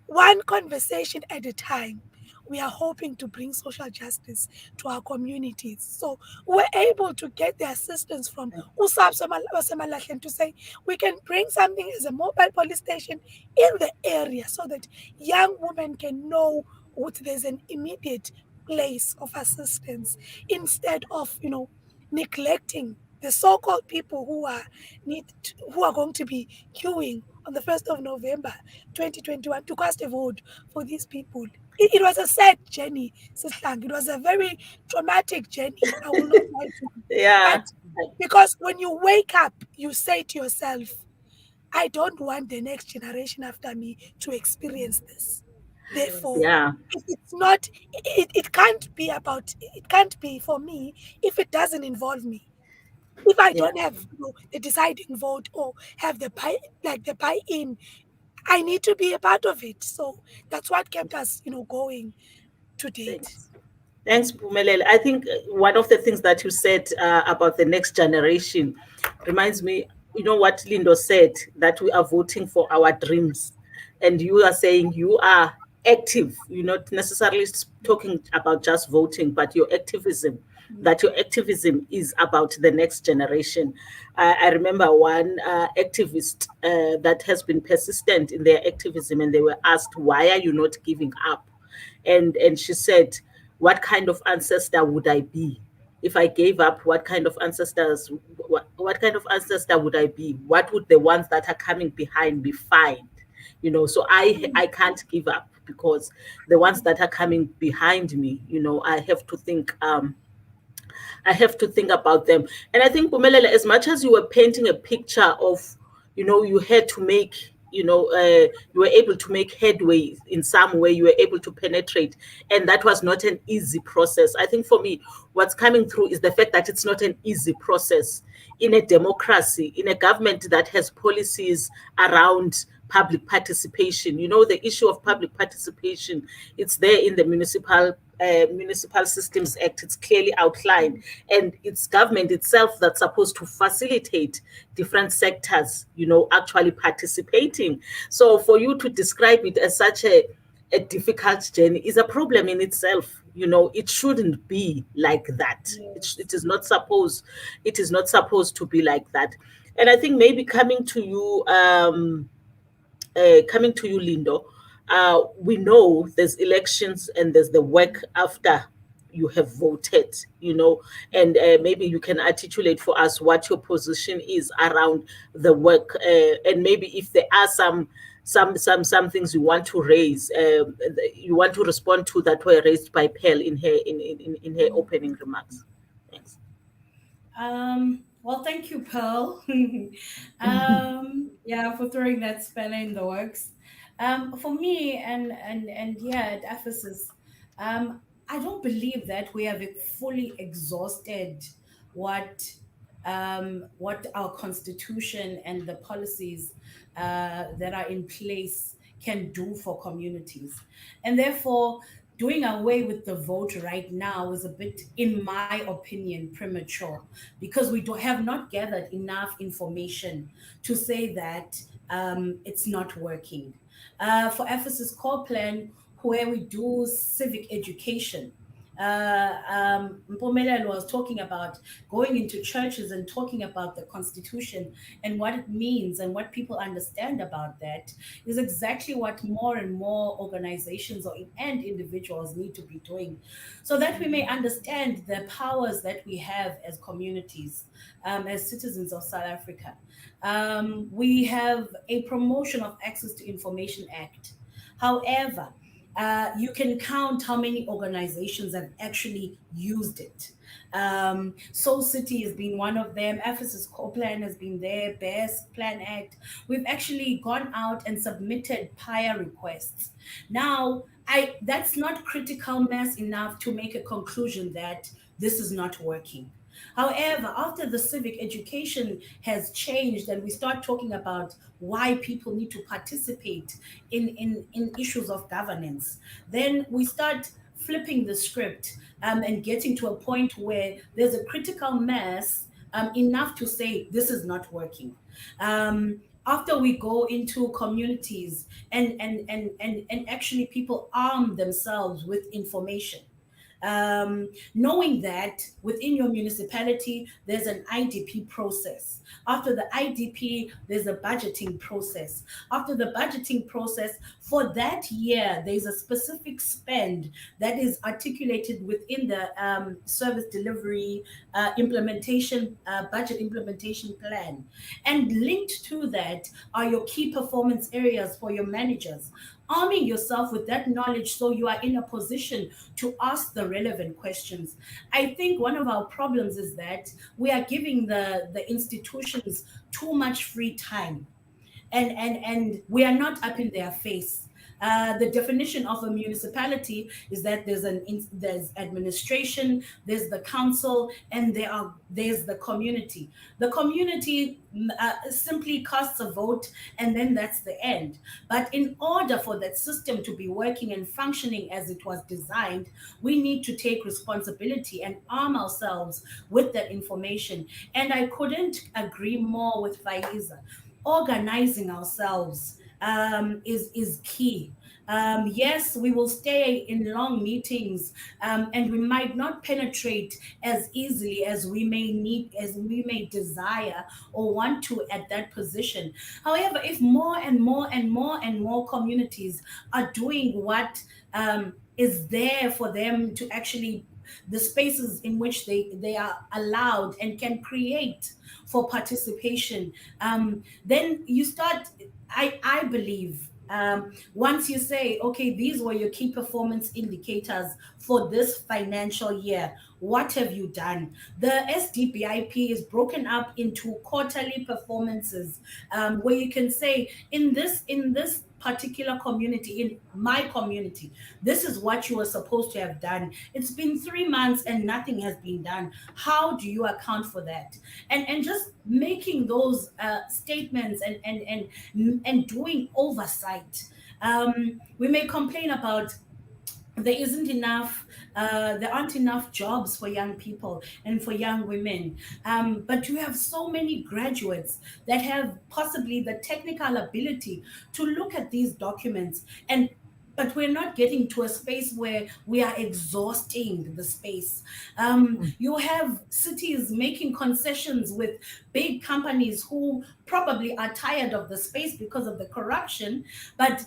one conversation at a time, we are hoping to bring social justice to our communities. So we're able to get the assistance from USAP Semalahleni to say we can bring something as a mobile police station in the area, so that young women can know what there's an immediate place of assistance, instead of neglecting the so-called people who are going to be queuing on the 1st of November 2021 to cast a vote for these people. It was a sad journey, Sislang. It was a very traumatic journey. I will not lie to you. Yeah. But because when you wake up, you say to yourself, I don't want the next generation after me to experience this. Therefore, Yeah. it's not, it can't be for me if it doesn't involve me. If I don't have the deciding vote, or have the buy-in, I need to be a part of it. So that's what kept us, going to date. Thanks, Pumelele. I think one of the things that you said about the next generation reminds me, what Lindo said, that we are voting for our dreams. And you are saying you are active. You're not necessarily talking about just voting, but your activism, that your activism is about the next generation. I remember one activist that has been persistent in their activism, and they were asked, why are you not giving up? And she said, what kind of ancestor would I be if I gave up? What kind of ancestors, what kind of ancestor would I be? What would the ones that are coming behind me find? So I can't give up, because the ones that are coming behind me, I have to think about them. And I think, Pumelele, as much as you were painting a picture of, you had to make, you were able to make headway in some way, you were able to penetrate, and that was not an easy process. I think for me, what's coming through is the fact that it's not an easy process in a democracy, in a government that has policies around public participation. The issue of public participation, it's there in the Municipal Systems Act. It's clearly outlined, and it's government itself that's supposed to facilitate different sectors, actually participating. So for you to describe it as such a difficult journey is a problem in itself. It shouldn't be like that. It is not supposed to be like that. And I think maybe coming to you, Lindo, we know there's elections and there's the work after you have voted, and maybe you can articulate for us what your position is around the work, and maybe if there are some things you want to raise, you want to respond to, that were raised by Pearl in her opening remarks. Thanks. Well, thank you, Pearl. For throwing that spanner in the works. For me, and at Ephesus, I don't believe that we have fully exhausted what our constitution and the policies that are in place can do for communities, and therefore doing away with the vote right now is a bit, in my opinion, premature, because we have not gathered enough information to say that it's not working. For Ephesus Core Plan, where we do civic education, Mpumelelo was talking about going into churches and talking about the Constitution and what it means and what people understand about that is exactly what more and more organizations and individuals need to be doing, so that we may understand the powers that we have as communities, as citizens of South Africa. We have a Promotion of Access to Information Act. However, you can count how many organizations have actually used it. Soul City has been one of them. Ephesus Core Plan has been there. Best Plan Act. We've actually gone out and submitted PIA requests. Now, that's not critical mass enough to make a conclusion that this is not working. However, after the civic education has changed and we start talking about why people need to participate in issues of governance, then we start flipping the script and getting to a point where there's a critical mass enough to say this is not working. After we go into communities and actually people arm themselves with information, knowing that within your municipality, there's an IDP process. After the IDP, there's a budgeting process. After the budgeting process, for that year, there's a specific spend that is articulated within the service delivery implementation, budget implementation plan. And linked to that are your key performance areas for your managers. Arming yourself with that knowledge so you are in a position to ask the relevant questions. I think one of our problems is that we are giving the institutions too much free time, and we are not up in their face. The definition of a municipality is that there's administration, there's the council, and there's the community. The community simply casts a vote, and then that's the end. But in order for that system to be working and functioning as it was designed, we need to take responsibility and arm ourselves with that information. And I couldn't agree more with Fayisa. Organizing ourselves is key. Yes, we will stay in long meetings, and we might not penetrate as easily as we may desire or want to at that position. However, if more and more and more and more communities are doing what is there for them to actually, the spaces in which they are allowed and can create for participation, then you start, I believe, once you say, okay, these were your key performance indicators for this financial year, what have you done? The SDBIP is broken up into quarterly performances, where you can say, in this particular community, in my community, this is what you were supposed to have done. It's been 3 months and nothing has been done. How do you account for that? And just making those statements and doing oversight. We may complain about there aren't enough jobs for young people and for young women. But you have so many graduates that have possibly the technical ability to look at these documents, but we're not getting to a space where we are exhausting the space. You have cities making concessions with big companies who probably are tired of the space because of the corruption, but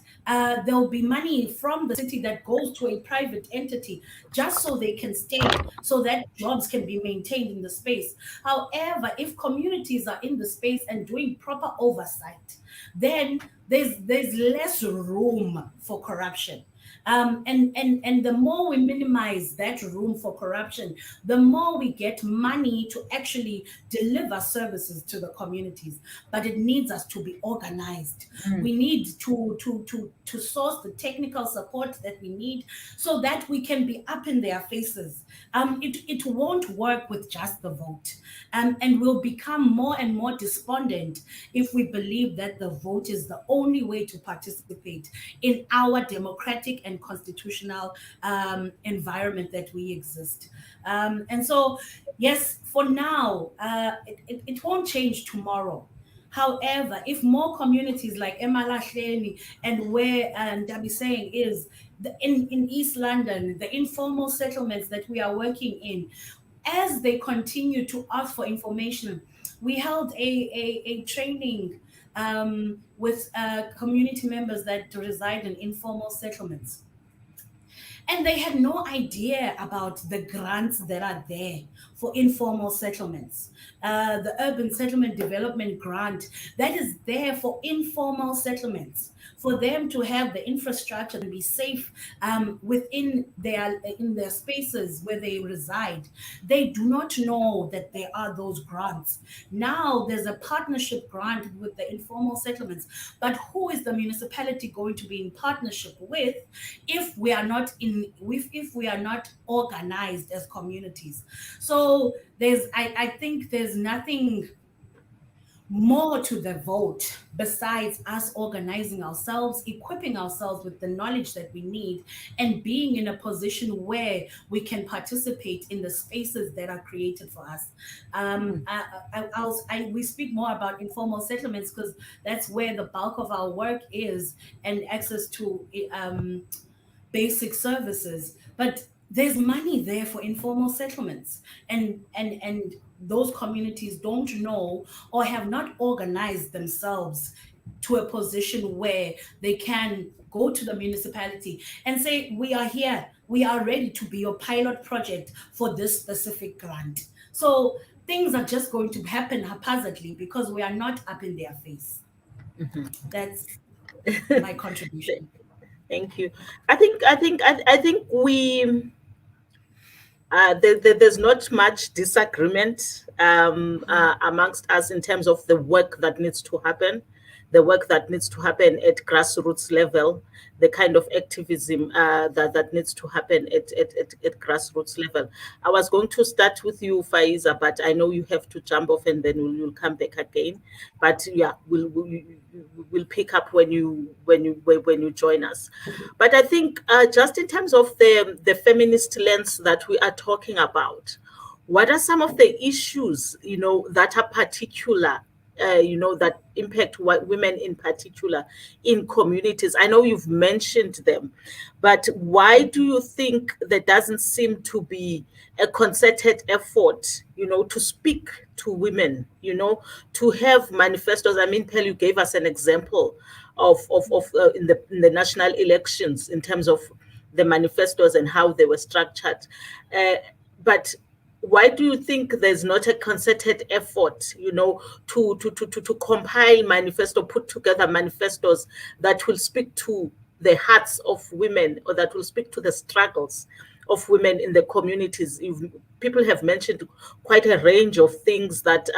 there'll be money from the city that goes to a private entity just so they can stay, so that jobs can be maintained in the space. However, if communities are in the space and doing proper oversight, then there's less room for corruption. And the more we minimize that room for corruption, the more we get money to actually deliver services to the communities. But it needs us to be organized. We need to source the technical support that we need so that we can be up in their faces. It won't work with just the vote. And we'll become more and more despondent if we believe that the vote is the only way to participate in our democratic and constitutional environment that we exist. And so, yes, for now, it won't change tomorrow. However, if more communities like Emalahleni and where Dabiseng is, in East London, the informal settlements that we are working in, as they continue to ask for information, we held a training with community members that reside in informal settlements. And they had no idea about the grants that are there for informal settlements. The Urban Settlement Development Grant that is there for informal settlements, for them to have the infrastructure and be safe within in their spaces where they reside. They do not know that there are those grants. Now there's a partnership grant with the informal settlements, but who is the municipality going to be in partnership with if we are not if we are not organized as communities? So I think there's nothing more to the vote besides us organizing ourselves, equipping ourselves with the knowledge that we need, and being in a position where we can participate in the spaces that are created for us. We speak more about informal settlements because that's where the bulk of our work is, and access to basic services. But there's money there for informal settlements, and those communities don't know or have not organized themselves to a position where they can go to the municipality and say, we are here, we are ready to be your pilot project for this specific grant. So things are just going to happen haphazardly because we are not up in their face. That's my contribution. Thank you. I think we there's not much disagreement amongst us in terms of the work that needs to happen, the work that needs to happen at grassroots level, the kind of activism that needs to happen at grassroots level. I was going to start with you, Fayisa, but I know you have to jump off and then you'll come back again. But yeah, we'll pick up when you join us. But I think just in terms of the feminist lens that we are talking about, what are some of the issues that are particular that impact women in particular in communities? I know you've mentioned them, but why do you think there doesn't seem to be a concerted effort, to speak to women, to have manifestos? I mean, Pell, you gave us an example of in the national elections in terms of the manifestos and how they were structured. But why do you think there's not a concerted effort, to compile manifesto, put together manifestos that will speak to the hearts of women, or that will speak to the struggles of women in the communities? People have mentioned quite a range of things, that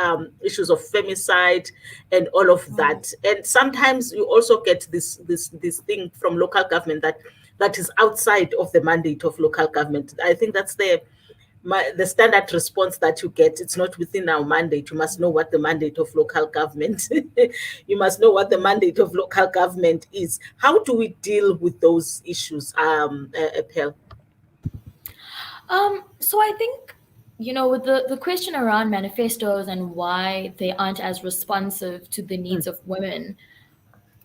issues of femicide and all of that. And sometimes you also get this thing from local government that is outside of the mandate of local government. I think that's the standard response that you get. It's not within our mandate. You must know what the mandate of local government you must know what the mandate of local government is. How do we deal with those issues, Pell? So I think, with the question around manifestos and why they aren't as responsive to the needs of women,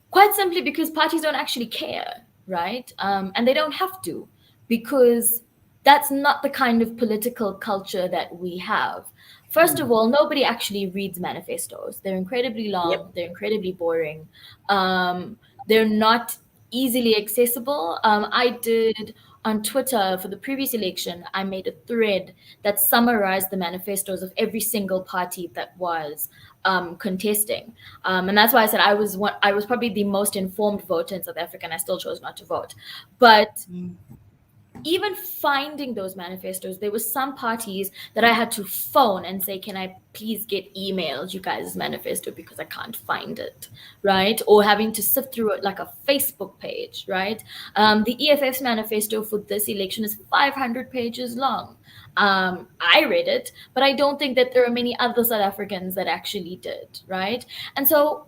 quite simply because parties don't actually care, right? And they don't have to, because that's not the kind of political culture that we have. First of all, nobody actually reads manifestos. They're incredibly long. Yep. They're incredibly boring. They're not easily accessible. I did on Twitter for the previous election, I made a thread that summarized the manifestos of every single party that was contesting. And that's why I said I was probably the most informed voter in South Africa, and I still chose not to vote. But even finding those manifestos, there were some parties that I had to phone and say, can I please get emailed you guys' manifesto because I can't find it, right? Or having to sift through it like a Facebook page, right? The EFF's manifesto for this election is 500 pages long. I read it, but I don't think that there are many other South Africans that actually did, right? And so,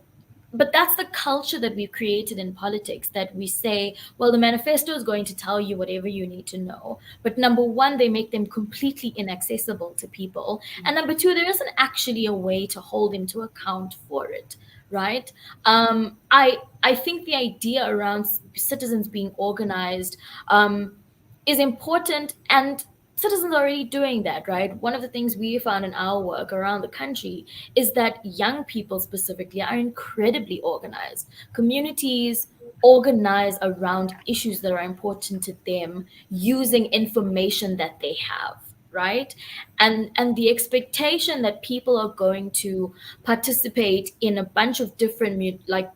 but that's the culture that we've created in politics, that we say, well, the manifesto is going to tell you whatever you need to know. But number one, they make them completely inaccessible to people. And number two, there isn't actually a way to hold them to account for it, right? I think the idea around citizens being organized is important, and citizens are already doing that, right? One of the things we found in our work around the country is that young people specifically are incredibly organized. Communities organize around issues that are important to them using information that they have, right? And the expectation that people are going to participate in a bunch of different like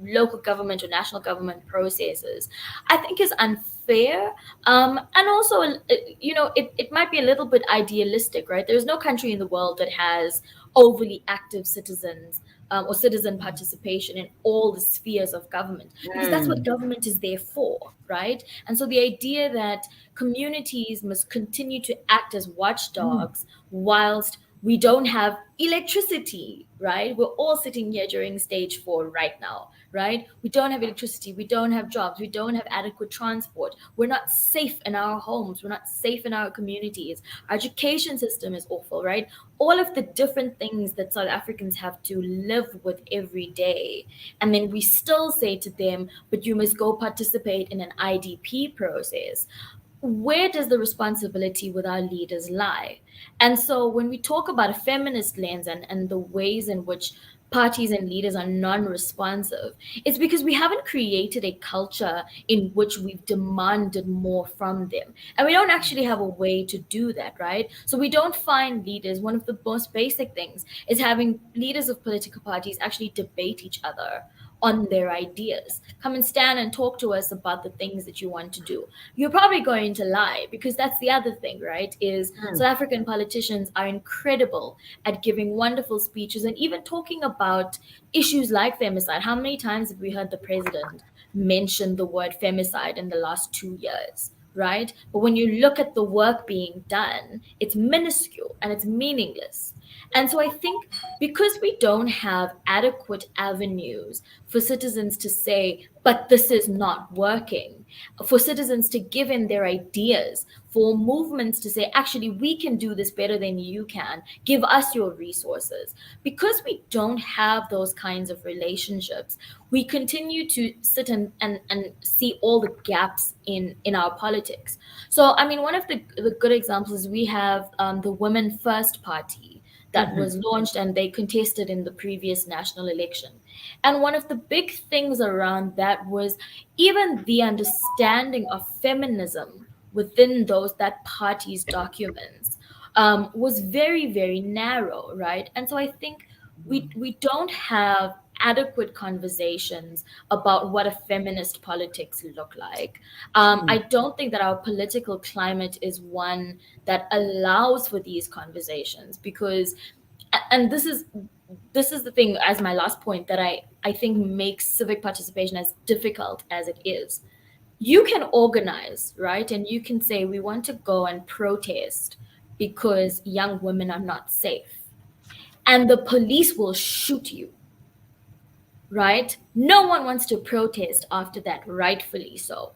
local government or national government processes, I think is unfair. And also, it might be a little bit idealistic, right? There's no country in the world that has overly active citizens, or citizen participation in all the spheres of government, because that's what government is there for, right? And so the idea that communities must continue to act as watchdogs whilst we don't have electricity, right? We're all sitting here during stage 4 right now, right? We don't have electricity, we don't have jobs, we don't have adequate transport, we're not safe in our homes, we're not safe in our communities, our education system is awful, right? All of the different things that South Africans have to live with every day. And then we still say to them, but you must go participate in an IDP process. Where does the responsibility with our leaders lie? And so when we talk about a feminist lens and the ways in which parties and leaders are non-responsive, it's because we haven't created a culture in which we've demanded more from them. And we don't actually have a way to do that, right? So we don't find leaders. One of the most basic things is having leaders of political parties actually debate each other on their ideas. Come and stand and talk to us about the things that you want to do. You're probably going to lie, because that's the other thing, right? Is South African politicians are incredible at giving wonderful speeches and even talking about issues like femicide. How many times have we heard the president mention the word femicide in the last 2 years? Right? But when you look at the work being done, it's minuscule and it's meaningless. And so I think because we don't have adequate avenues for citizens to say, but this is not working, for citizens to give in their ideas, for movements to say, actually, we can do this better than you can, give us your resources. Because we don't have those kinds of relationships, we continue to sit and see all the gaps in our politics. So, I mean, one of the good examples is we have the Women First Party that was launched, and they contested in the previous national election. And one of the big things around that was even the understanding of feminism within that party's documents was very, very narrow, right? And so I think we don't have adequate conversations about what a feminist politics look like. I don't think that our political climate is one that allows for these conversations, because, and this is the thing as my last point that I think makes civic participation as difficult as it is. You can organize, right? And you can say, we want to go and protest because young women are not safe. And the police will shoot you, right? No one wants to protest after that, rightfully so.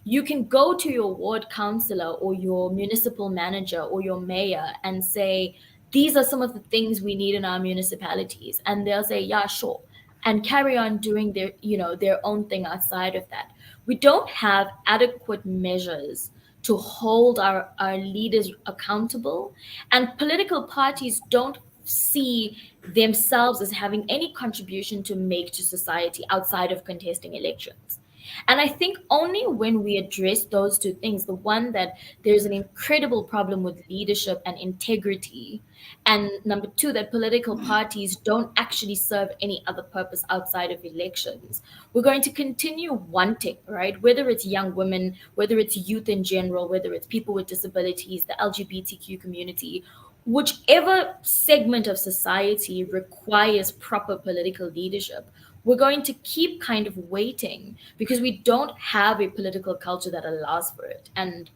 You can go to your ward councillor or your municipal manager or your mayor and say, these are some of the things we need in our municipalities. And they'll say, yeah, sure. And carry on doing their own thing outside of that. We don't have adequate measures to hold our leaders accountable. And political parties don't see themselves as having any contribution to make to society outside of contesting elections. And I think only when we address those two things, the one that there's an incredible problem with leadership and integrity, and number two, that political parties don't actually serve any other purpose outside of elections, we're going to continue wanting, right? Whether it's young women, whether it's youth in general, whether it's people with disabilities, the LGBTQ community, whichever segment of society requires proper political leadership, we're going to keep kind of waiting because we don't have a political culture that allows for it. And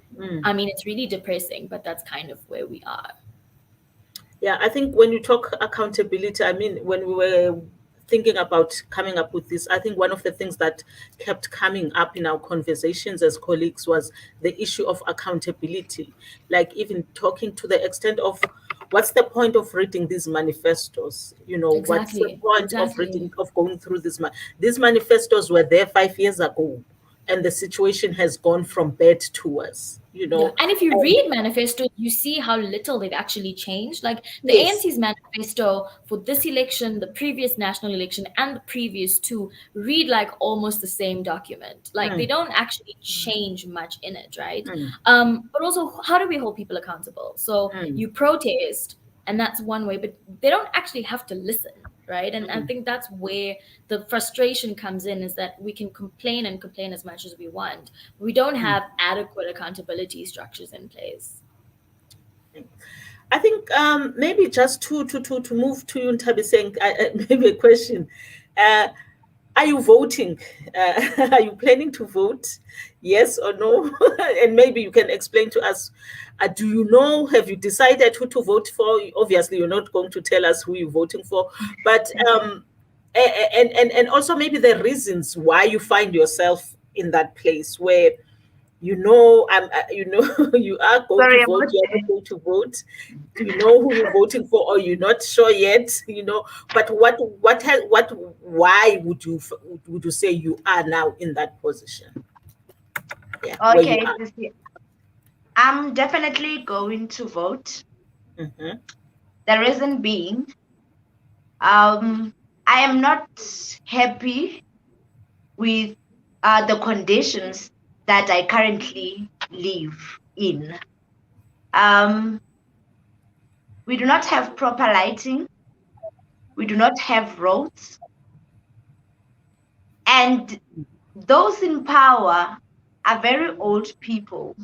I mean, it's really depressing, but that's kind of where we are. Yeah, I think when you talk accountability, I mean, when we were thinking about coming up with this, I think one of the things that kept coming up in our conversations as colleagues was the issue of accountability, like even talking to the extent of what's the point of reading these manifestos? What's the point of going through these manifestos were there 5 years ago, and the situation has gone from bad to worse. Yeah. And if you read manifestos, you see how little they've actually changed. Like the ANC's manifesto for this election, the previous national election, and the previous two read like almost the same document. Like they don't actually change much in it, right? But also, how do we hold people accountable? So you protest, and that's one way, but they don't actually have to listen, right? And I think that's where the frustration comes in, is that we can complain and complain as much as we want. We don't have adequate accountability structures in place. I think maybe just to move to you, Ntabiseng, maybe a question. Are you voting? Are you planning to vote? Yes or no? And maybe you can explain to us, do you know, have you decided who to vote for? Obviously, you're not going to tell us who you're voting for, but and also maybe the reasons why you find yourself in that place where you are going to vote, you're not going to vote. Do you know who you're voting for, or you're not sure yet? But why would you say you are now in that position? Yeah. Okay, I'm definitely going to vote. The reason being, I am not happy with the conditions that I currently live in. We do not have proper lighting. We do not have roads. And those in power are very old people.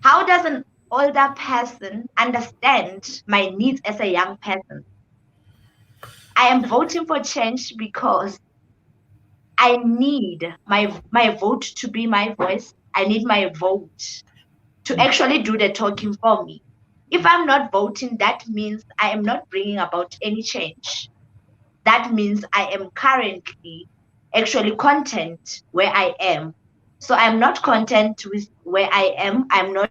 How does an older person understand my needs as a young person? I am voting for change because I need my vote to be my voice. I need my vote to actually do the talking for me. If I'm not voting, that means I am not bringing about any change. That means I am currently actually content where I am. So I'm not content with where I am. I'm not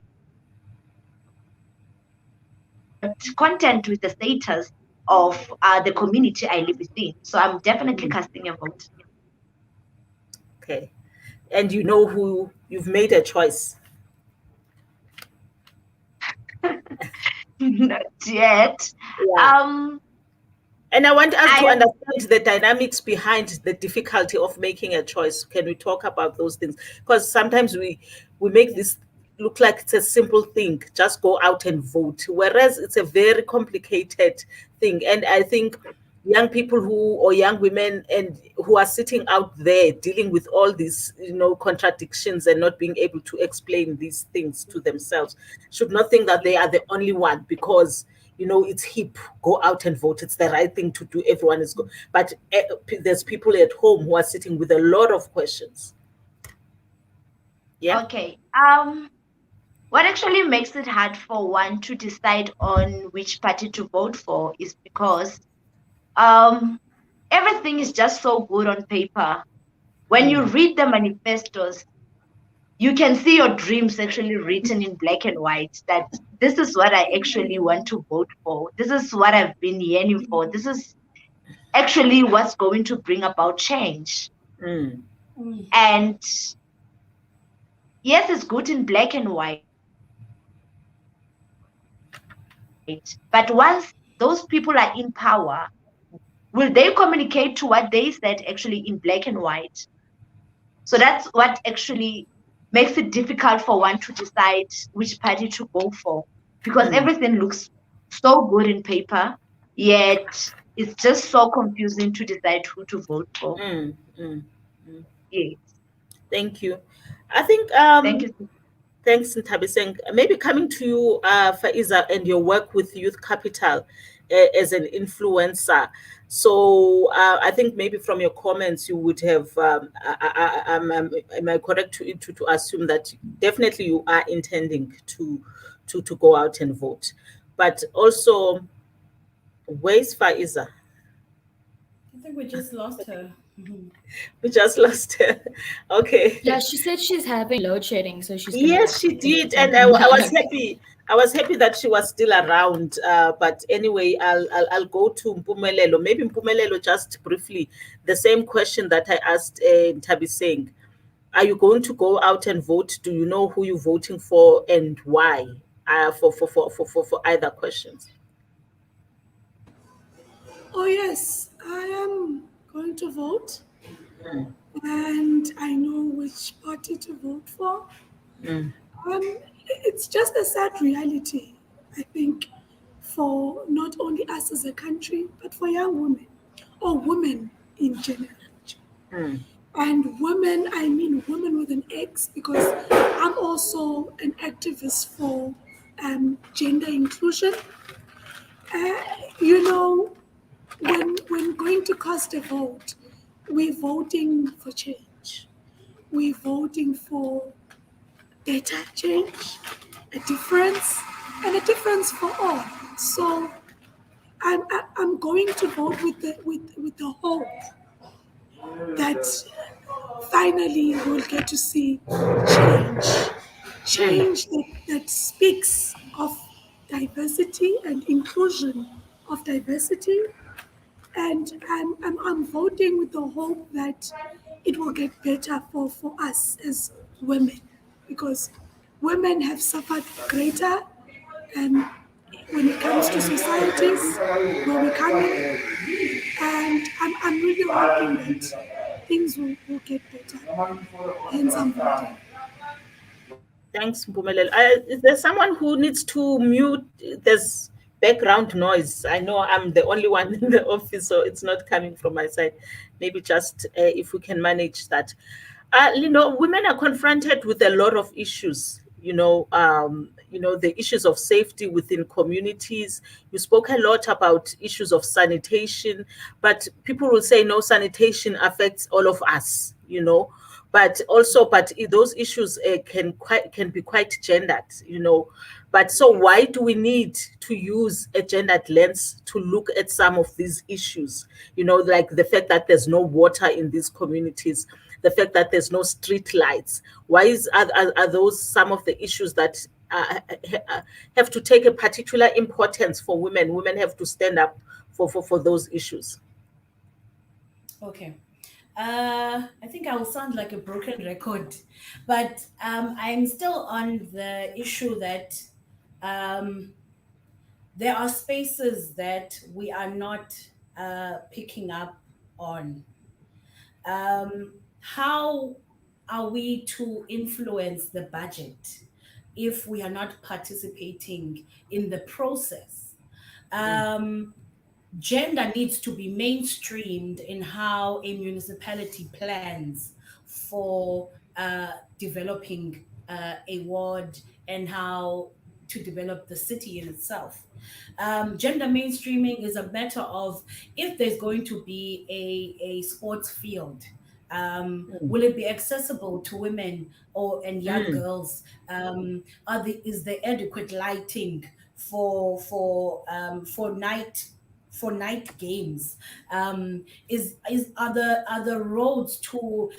content with the status of the community I live within. So I'm definitely casting a vote. Okay. And you know who you've made a choice? Not yet. Yeah. And I want us to understand the dynamics behind the difficulty of making a choice. Can we talk about those things? Because sometimes we make this look like it's a simple thing, just go out and vote, whereas it's a very complicated thing. And I think young people or young women who are sitting out there dealing with all these contradictions and not being able to explain these things to themselves should not think that they are the only one, because it's hip, go out and vote, it's the right thing to do, everyone is good. But there's people at home who are sitting with a lot of questions. Yeah. Okay. What actually makes it hard for one to decide on which party to vote for is because everything is just so good on paper. When you read the manifestos, you can see your dreams actually written in black and white, that this is what I actually want to vote for. This is what I've been yearning for. This is actually what's going to bring about change. And yes, it's good in black and white. But once those people are in power, will they communicate to what they said actually in black and white? So that's what actually makes it difficult for one to decide which party to go for, because everything looks so good in paper, yet it's just so confusing to decide who to vote for. Yes. Thank you. I think Thank you. Thanks, Ntabiseng. Maybe coming to you, Fayisa, and your work with Youth Capital as an influencer. So I think maybe from your comments, you would have, am I correct to assume that definitely you are intending to go out and vote? But also, where's Fayisa? I think we just lost her. We just lost her. Okay. Yeah, she said she's having load shedding, so she's gonna Yes, like she did, and come I was back. happy. I was happy that she was still around. But anyway, I'll go to Mpumelelo. Maybe Mpumelelo, just briefly, the same question that I asked Tabi Singh. Are you going to go out and vote? Do you know who you're voting for and why? For either questions. Oh, yes, I am going to vote, Mm, and I know which party to vote for. mm, It's just a sad reality, I think, for not only us as a country, but for young women or women in general. mm, And women, I mean women with an X, because I'm also an activist for gender inclusion. Uh, you know, when going to cast a vote, we're voting for change. We're voting for better change, a difference, and a difference for all. So I'm going to vote with the hope that finally we'll get to see change, mm. change that speaks of diversity and inclusion of diversity. And I'm voting with the hope that it will get better for us as women, because women have suffered greater um, when it comes to societies where we're coming. And I'm really hoping that things will get better. Hence, I'm voting. Thanks, Mpumelelo. Is there someone who needs to mute? There's background noise. I know I'm the only one in the office, so it's not coming from my side. Maybe just if we can manage that. Women are confronted with a lot of issues. The issues of safety within communities. You spoke a lot about issues of sanitation, but people will say no, sanitation affects all of us. But those issues can be quite gendered. But so why do we need to use a gendered lens to look at some of these issues? Like the fact that there's no water in these communities, the fact that there's no street lights. Are those some of the issues that have to take a particular importance for women? Women have to stand up for those issues. Okay. I think I will sound like a broken record, but I'm still on the issue that there are spaces that we are not picking up on. How are we to influence the budget if we are not participating in the process? Gender needs to be mainstreamed in how a municipality plans for developing a ward and how to develop the city in itself. Gender mainstreaming is a matter of if there's going to be a sports field. Will it be accessible to women and young Mm, girls? Is there adequate lighting for night games? Are the roads to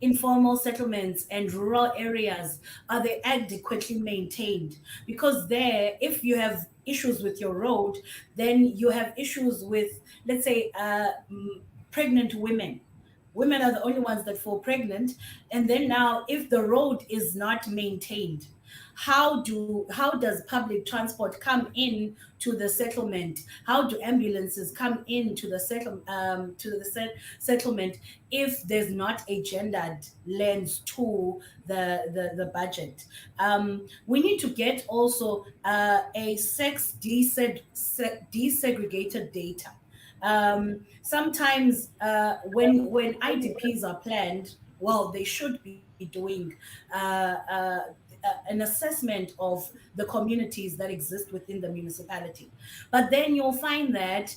informal settlements and rural areas, are they adequately maintained? Because there, if you have issues with your road, then you have issues with, let's say, pregnant women. Women are the only ones that fall pregnant, and then now if the road is not maintained, how does public transport come in to the settlement? How do ambulances come in to the settlement if there's not a gendered lens to the budget? We need to get also a sex desegregated data. Sometimes when IDPs are planned, well, they should be doing an assessment of the communities that exist within the municipality. But then you'll find that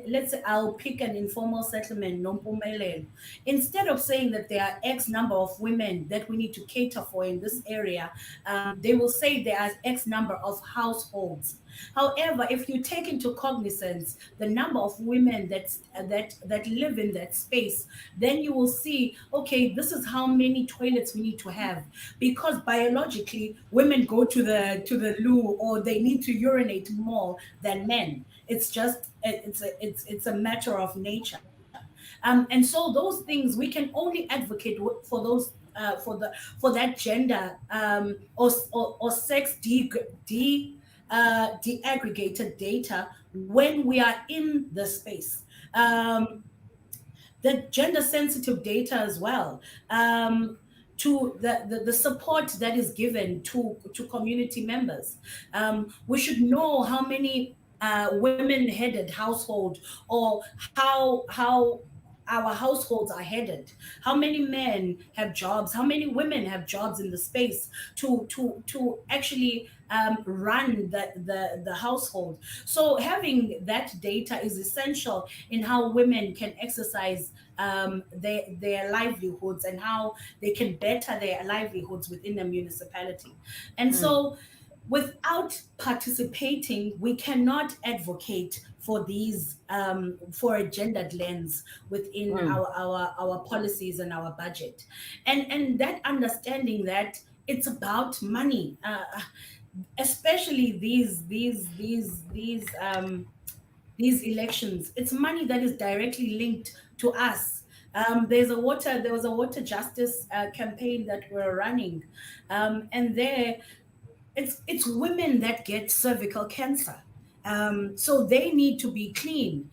let's say I'll pick an informal settlement, Nompumelelo. Instead of saying that there are X number of women that we need to cater for in this area, they will say there are X number of households. However, if you take into cognizance the number of women that live in that space, then you will see, okay, this is how many toilets we need to have, because biologically women go to the loo, or they need to urinate more than men. It's just it's a matter of nature. And so those things we can only advocate for those for that gender or sex de-aggregated data when we are in the space. The gender sensitive data as well, to the support that is given to community members. We should know how many women-headed household, or how our households are headed, how many men have jobs, how many women have jobs in the space to actually run the household. So having that data is essential in how women can exercise their livelihoods, and how they can better their livelihoods within a municipality. And so without participating, we cannot advocate for these for a gendered lens within our policies and our budget, and that understanding that it's about money, especially these elections. It's money that is directly linked to us. There was a water justice campaign that we're running, and there it's women that get cervical cancer. So they need to be clean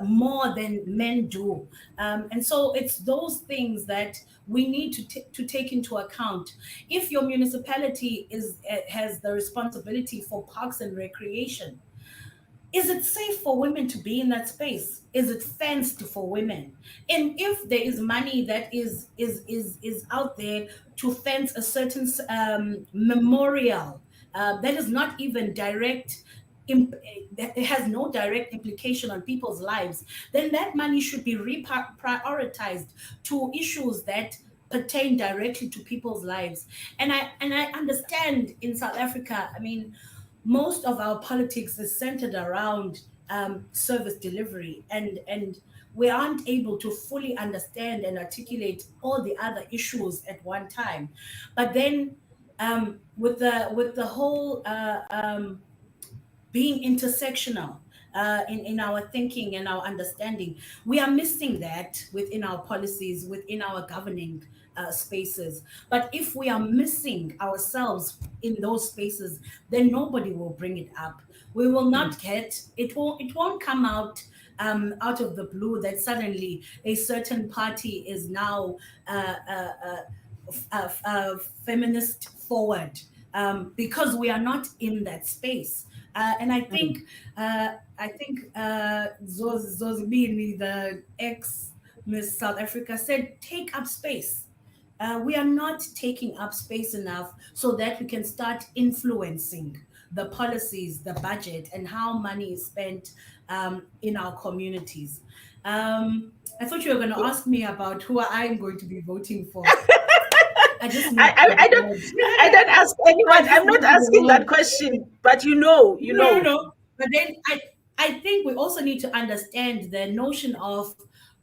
more than men do. And so it's those things that we need to take into account. If your municipality has the responsibility for parks and recreation, is it safe for women to be in that space? Is it fenced for women? And if there is money that is out there to fence a certain memorial that is not even direct, it has no direct implication on people's lives, then that money should be prioritized to issues that pertain directly to people's lives. And I understand in South Africa, I mean, most of our politics is centered around service delivery, and we aren't able to fully understand and articulate all the other issues at one time. But then with the whole being intersectional in our thinking and our understanding, we are missing that within our policies, within our governing spaces. But if we are missing ourselves in those spaces, then nobody will bring it up. We will not get it. Won't come out of the blue that suddenly a certain party is now feminist forward, because we are not in that space. And I think Zozibini, the ex-Miss South Africa, said, take up space. We are not taking up space enough so that we can start influencing the policies, the budget, and how money is spent in our communities. I thought you were going to ask me about who I'm going to be voting for. I don't ask anyone. I'm not asking that question, but you know. No. But then I think we also need to understand the notion of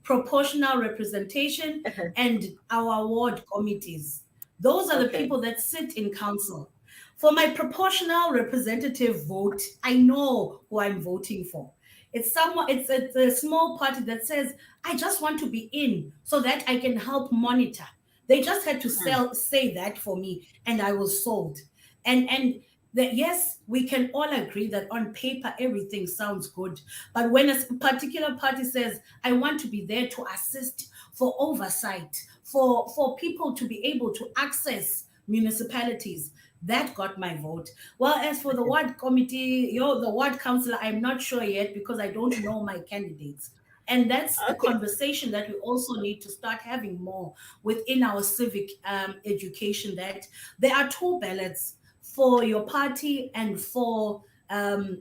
proportional representation and our ward committees. Those are the people that sit in council. For my proportional representative vote, I know who I'm voting for. It's a small party that says, I just want to be in so that I can help monitor. They just had to say that for me, and I was sold. And that, yes, we can all agree that on paper everything sounds good, but when a particular party says, I want to be there to assist for oversight, for people to be able to access municipalities, that got my vote. Well, as for the ward committee, the ward councillor, I'm not sure yet because I don't know my candidates. And that's a conversation that we also need to start having more within our civic education, that there are two ballots for your party and for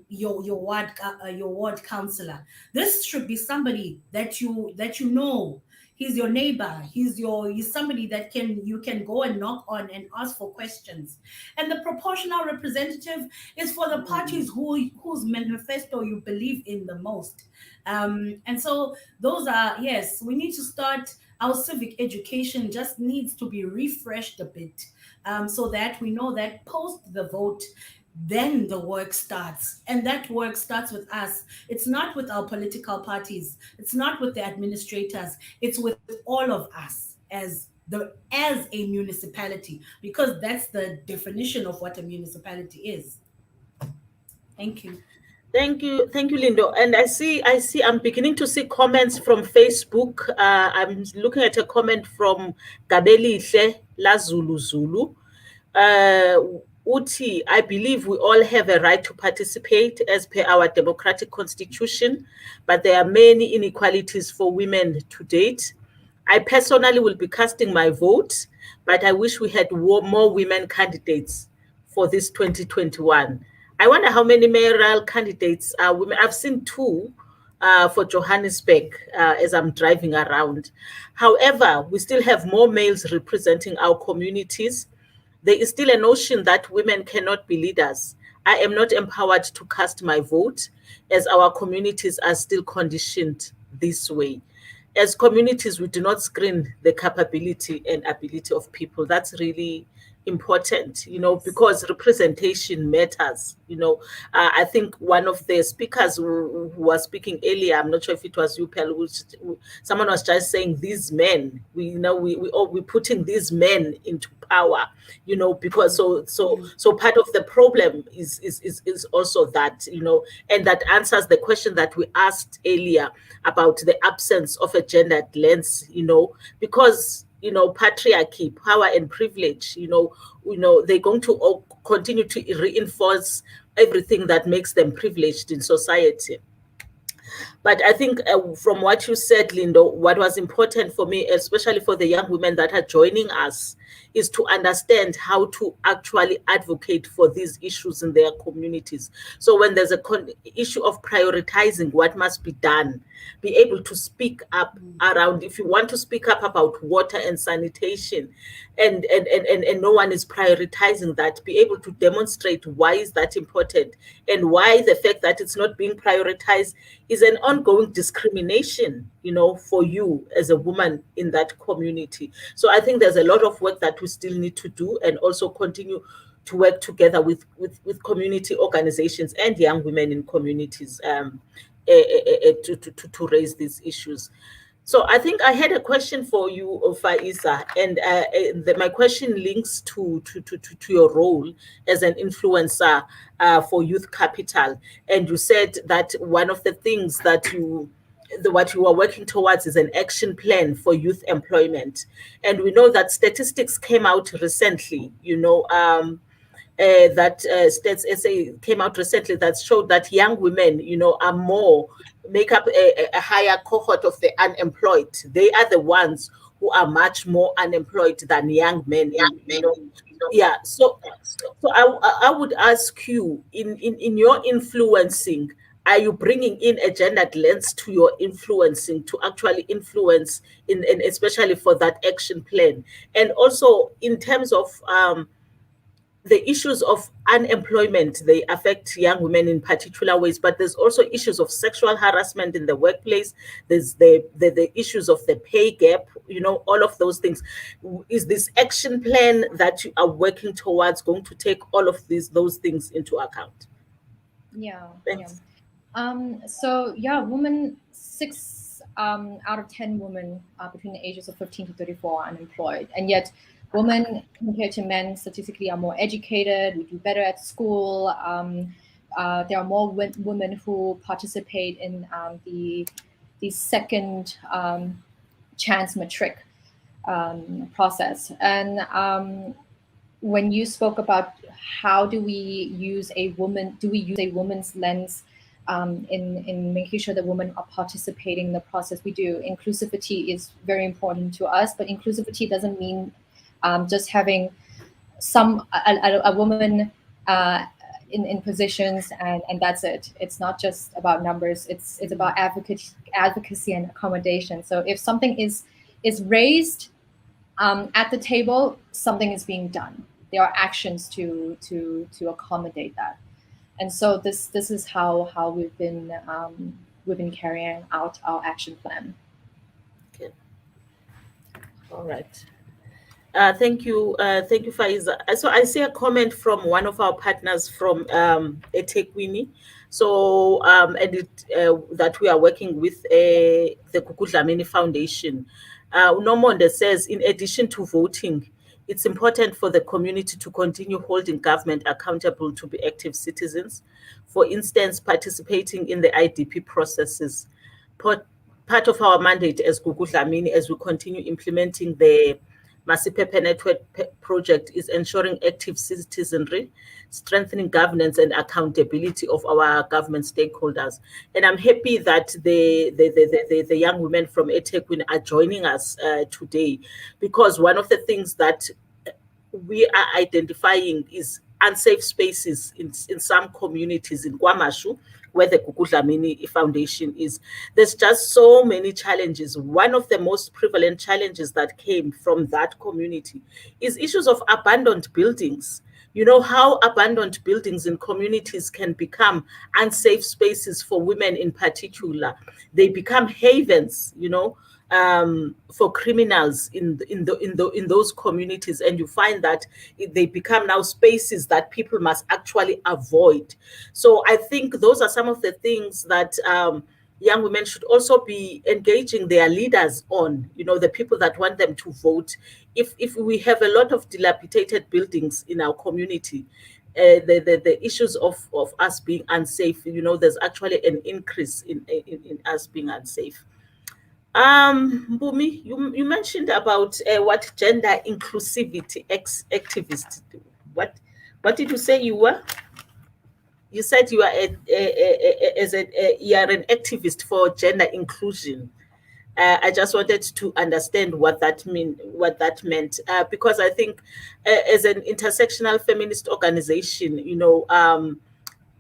your ward councillor. This should be somebody that you know. He's your neighbor. He's somebody that you can go and knock on and ask for questions. And the proportional representative is for the parties whose manifesto you believe in the most. And so those are, yes, we need to start. Our civic education just needs to be refreshed a bit, so that we know that post the vote, then the work starts. And that work starts with us. It's not with our political parties. It's not with the administrators. It's with all of us as a municipality, because that's the definition of what a municipality is. Thank you. Thank you, Lindo. And I see. I'm beginning to see comments from Facebook. I'm looking at a comment from Gabelihle Lazulu Zulu. Uti, I believe we all have a right to participate as per our democratic constitution, but there are many inequalities for women to date. I personally will be casting my vote, but I wish we had more women candidates for this 2021. I wonder how many mayoral candidates are women. I've seen 2 for Johannesburg as I'm driving around. However, we still have more males representing our communities. There is still a notion that women cannot be leaders. I am not empowered to cast my vote, as our communities are still conditioned this way. As communities, we do not screen the capability and ability of people. That's really important, because representation matters. I think one of the speakers who was speaking earlier, I'm not sure if it was you, Pel, someone was just saying these men, we're putting these men into power, because so part of the problem is also that, and that answers the question that we asked earlier about the absence of a gendered lens, because patriarchy, power and privilege, they're going to continue to reinforce everything that makes them privileged in society. But I think from what you said, Lindo, what was important for me, especially for the young women that are joining us, is to understand how to actually advocate for these issues in their communities. So when there's a issue of prioritizing what must be done, be able to speak up around, if you want to speak up about water and sanitation, and no one is prioritizing that, be able to demonstrate why is that important, and why the fact that it's not being prioritized is an ongoing discrimination, for you as a woman in that community. So I think there's a lot of work that we still need to do, and also continue to work together with community organizations and young women in communities to raise these issues. So I think I had a question for you, Fayisa, and my question links to your role as an influencer for Youth Capital. And you said that one of the things that what you are working towards is an action plan for youth employment. And we know that statistics came out recently, that Stats SA came out recently that showed that young women, make up a higher cohort of the unemployed. They are the ones who are much more unemployed than young men. Yeah. So I would ask you, in your influencing, are you bringing in a gendered lens to your influencing, to actually influence and especially for that action plan? And also in terms of the issues of unemployment, they affect young women in particular ways, but there's also issues of sexual harassment in the workplace. There's the issues of the pay gap, all of those things. Is this action plan that you are working towards going to take all of those things into account? Yeah. Thanks. Women, 6 out of 10 women between the ages of 15 to 34 are unemployed, and yet women compared to men statistically are more educated. We do better at school. There are more women who participate in the second chance matric process. And when you spoke about how do we use a woman's lens in making sure that women are participating in the process, we do. Inclusivity is very important to us, but inclusivity doesn't mean just having a woman in positions, and that's it. It's not just about numbers. It's about advocacy and accommodation. So if something is raised at the table, something is being done. There are actions to accommodate that. And so this is how we've been carrying out our action plan. Okay. All right. Thank you, Fayisa. So I see a comment from one of our partners from eThekwini. So that we are working with the Gugu Dlamini Foundation. Nomonde says, in addition to voting, it's important for the community to continue holding government accountable to be active citizens. For instance, participating in the IDP processes. Part of our mandate as Gugu Dlamini, as we continue implementing the Masipepe Network project, is ensuring active citizenry, strengthening governance and accountability of our government stakeholders. And I'm happy that the young women from eThekwini are joining us today, because one of the things that we are identifying is unsafe spaces in some communities in KwaMashu, where the Gugu Dlamini Foundation is. There's just so many challenges. One of the most prevalent challenges that came from that community is issues of abandoned buildings. You know how abandoned buildings in communities can become unsafe spaces for women in particular. They become havens, for criminals in those communities, and you find that they become now spaces that people must actually avoid. So I think those are some of the things that young women should also be engaging their leaders on, the people that want them to vote. If we have a lot of dilapidated buildings in our community, the issues of us being unsafe, there's actually an increase in us being unsafe. Mpumi, you mentioned about what gender inclusivity activist do. What did you say you were? You said you are you are an activist for gender inclusion. I just wanted to understand what that meant, because I think as an intersectional feminist organization,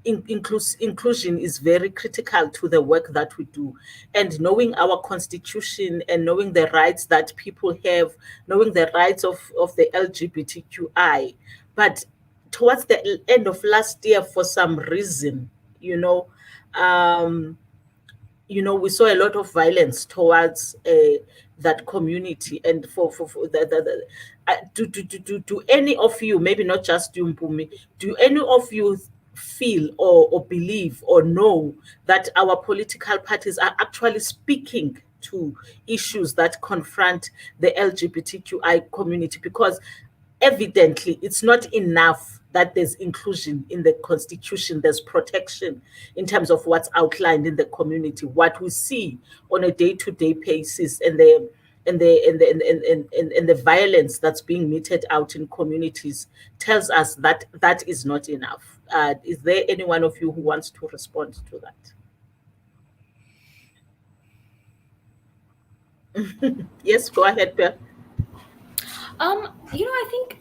inclusion is very critical to the work that we do. And knowing our constitution and knowing the rights that people have, knowing the rights of the LGBTQI. But towards the end of last year, for some reason, we saw a lot of violence towards that community. And for do any of you, maybe not just you, Mpumi, do any of you feel or believe or know that our political parties are actually speaking to issues that confront the LGBTQI community? Because evidently it's not enough that there's inclusion in the constitution, there's protection in terms of what's outlined in the community. What we see on a day-to-day basis and the violence that's being meted out in communities tells us that that is not enough. Is there any one of you who wants to respond to that? Yes, go ahead, Per. I think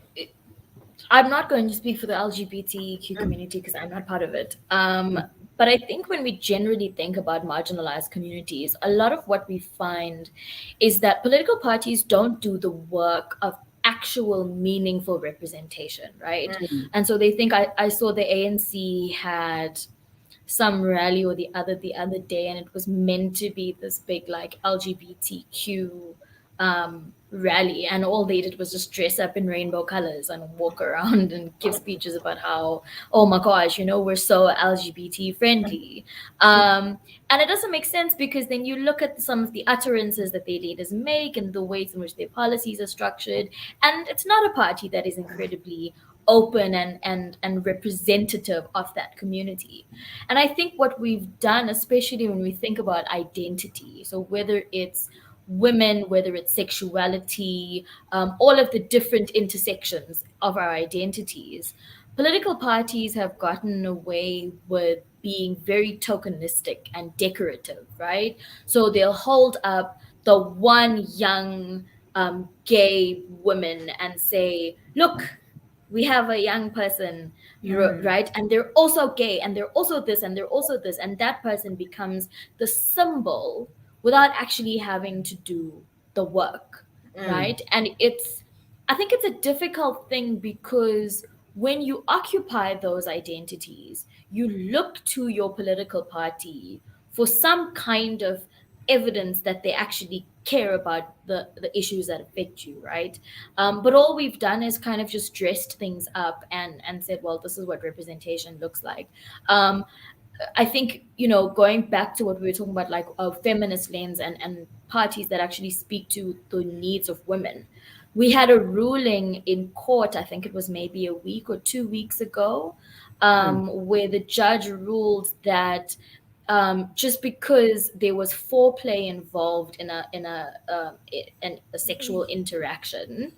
I'm not going to speak for the LGBTQ community because I'm not part of it. But I think when we generally think about marginalized communities, a lot of what we find is that political parties don't do the work of actual meaningful representation, right? Mm. And so they think, I saw the ANC had some rally or the other day, and it was meant to be this big like LGBTQ rally, and all they did was just dress up in rainbow colors and walk around and give speeches about how, oh my gosh, we're so LGBT friendly. And it doesn't make sense, because then you look at some of the utterances that their leaders make and the ways in which their policies are structured, and it's not a party that is incredibly open and representative of that community. And I think what we've done, especially when we think about identity, so whether it's women, whether it's sexuality, all of the different intersections of our identities, political parties have gotten away with being very tokenistic and decorative, right? So they'll hold up the one young gay woman and say, look, we have a young person, right, and they're also gay, and they're also this, and they're also this, and that person becomes the symbol without actually having to do the work, right? And I think it's a difficult thing, because when you occupy those identities, you look to your political party for some kind of evidence that they actually care about the issues that affect you, right? But all we've done is kind of just dressed things up and said, well, this is what representation looks like. I think, going back to what we were talking about, like a feminist lens and parties that actually speak to the needs of women. We had a ruling in court, I think it was maybe a week or 2 weeks ago, where the judge ruled that just because there was foreplay involved in a sexual interaction,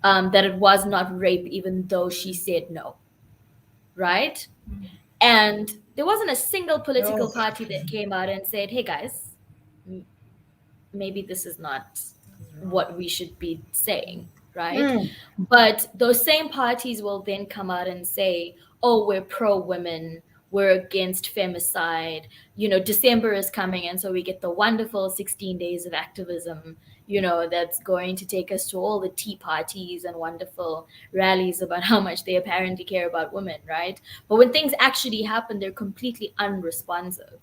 that it was not rape, even though she said no, right? And there wasn't a single political party that came out and said, hey guys, maybe this is not what we should be saying, right? But those same parties will then come out and say, oh, we're pro women, we're against femicide, December is coming, and so we get the wonderful 16 days of activism, that's going to take us to all the tea parties and wonderful rallies about how much they apparently care about women, right? But when things actually happen, they're completely unresponsive.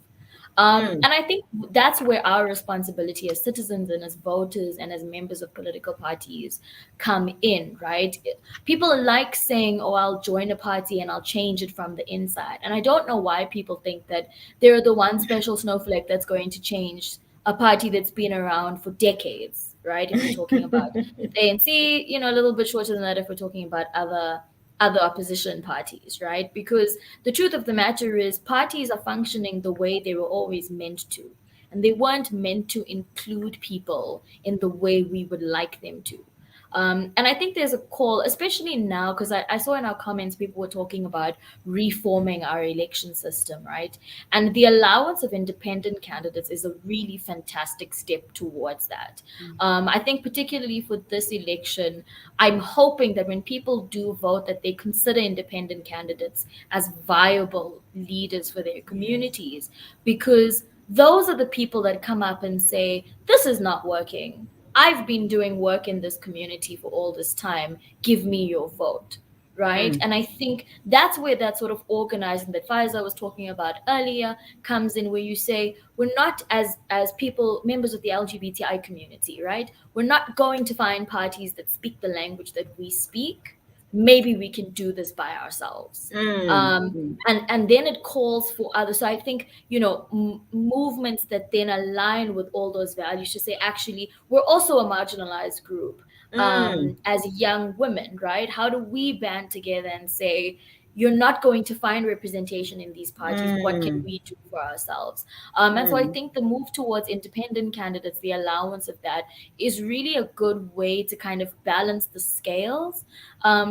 And I think that's where our responsibility as citizens and as voters and as members of political parties come in, right? People like saying, oh, I'll join a party and I'll change it from the inside. And I don't know why people think that they're the one special snowflake that's going to change a party that's been around for decades, right? If we're talking about the ANC, a little bit shorter than that if we're talking about other opposition parties, right? Because the truth of the matter is parties are functioning the way they were always meant to. And they weren't meant to include people in the way we would like them to. And I think there's a call, especially now, because I saw in our comments people were talking about reforming our election system, right? And the allowance of independent candidates is a really fantastic step towards that. I think particularly for this election, I'm hoping that when people do vote, that they consider independent candidates as viable leaders for their communities, because those are the people that come up and say, this is not working. I've been doing work in this community for all this time. Give me your vote, right? And I think that's where that sort of organizing that Fayisa was talking about earlier comes in, where you say, we're not as people, members of the LGBTI community, right? We're not going to find parties that speak the language that we speak. Maybe we can do this by ourselves. And then it calls for others. So I think, movements that then align with all those values to say, actually, we're also a marginalized group as young women, right? How do we band together and say, you're not going to find representation in these parties. What can we do for ourselves? And so I think the move towards independent candidates, the allowance of that, is really a good way to kind of balance the scales,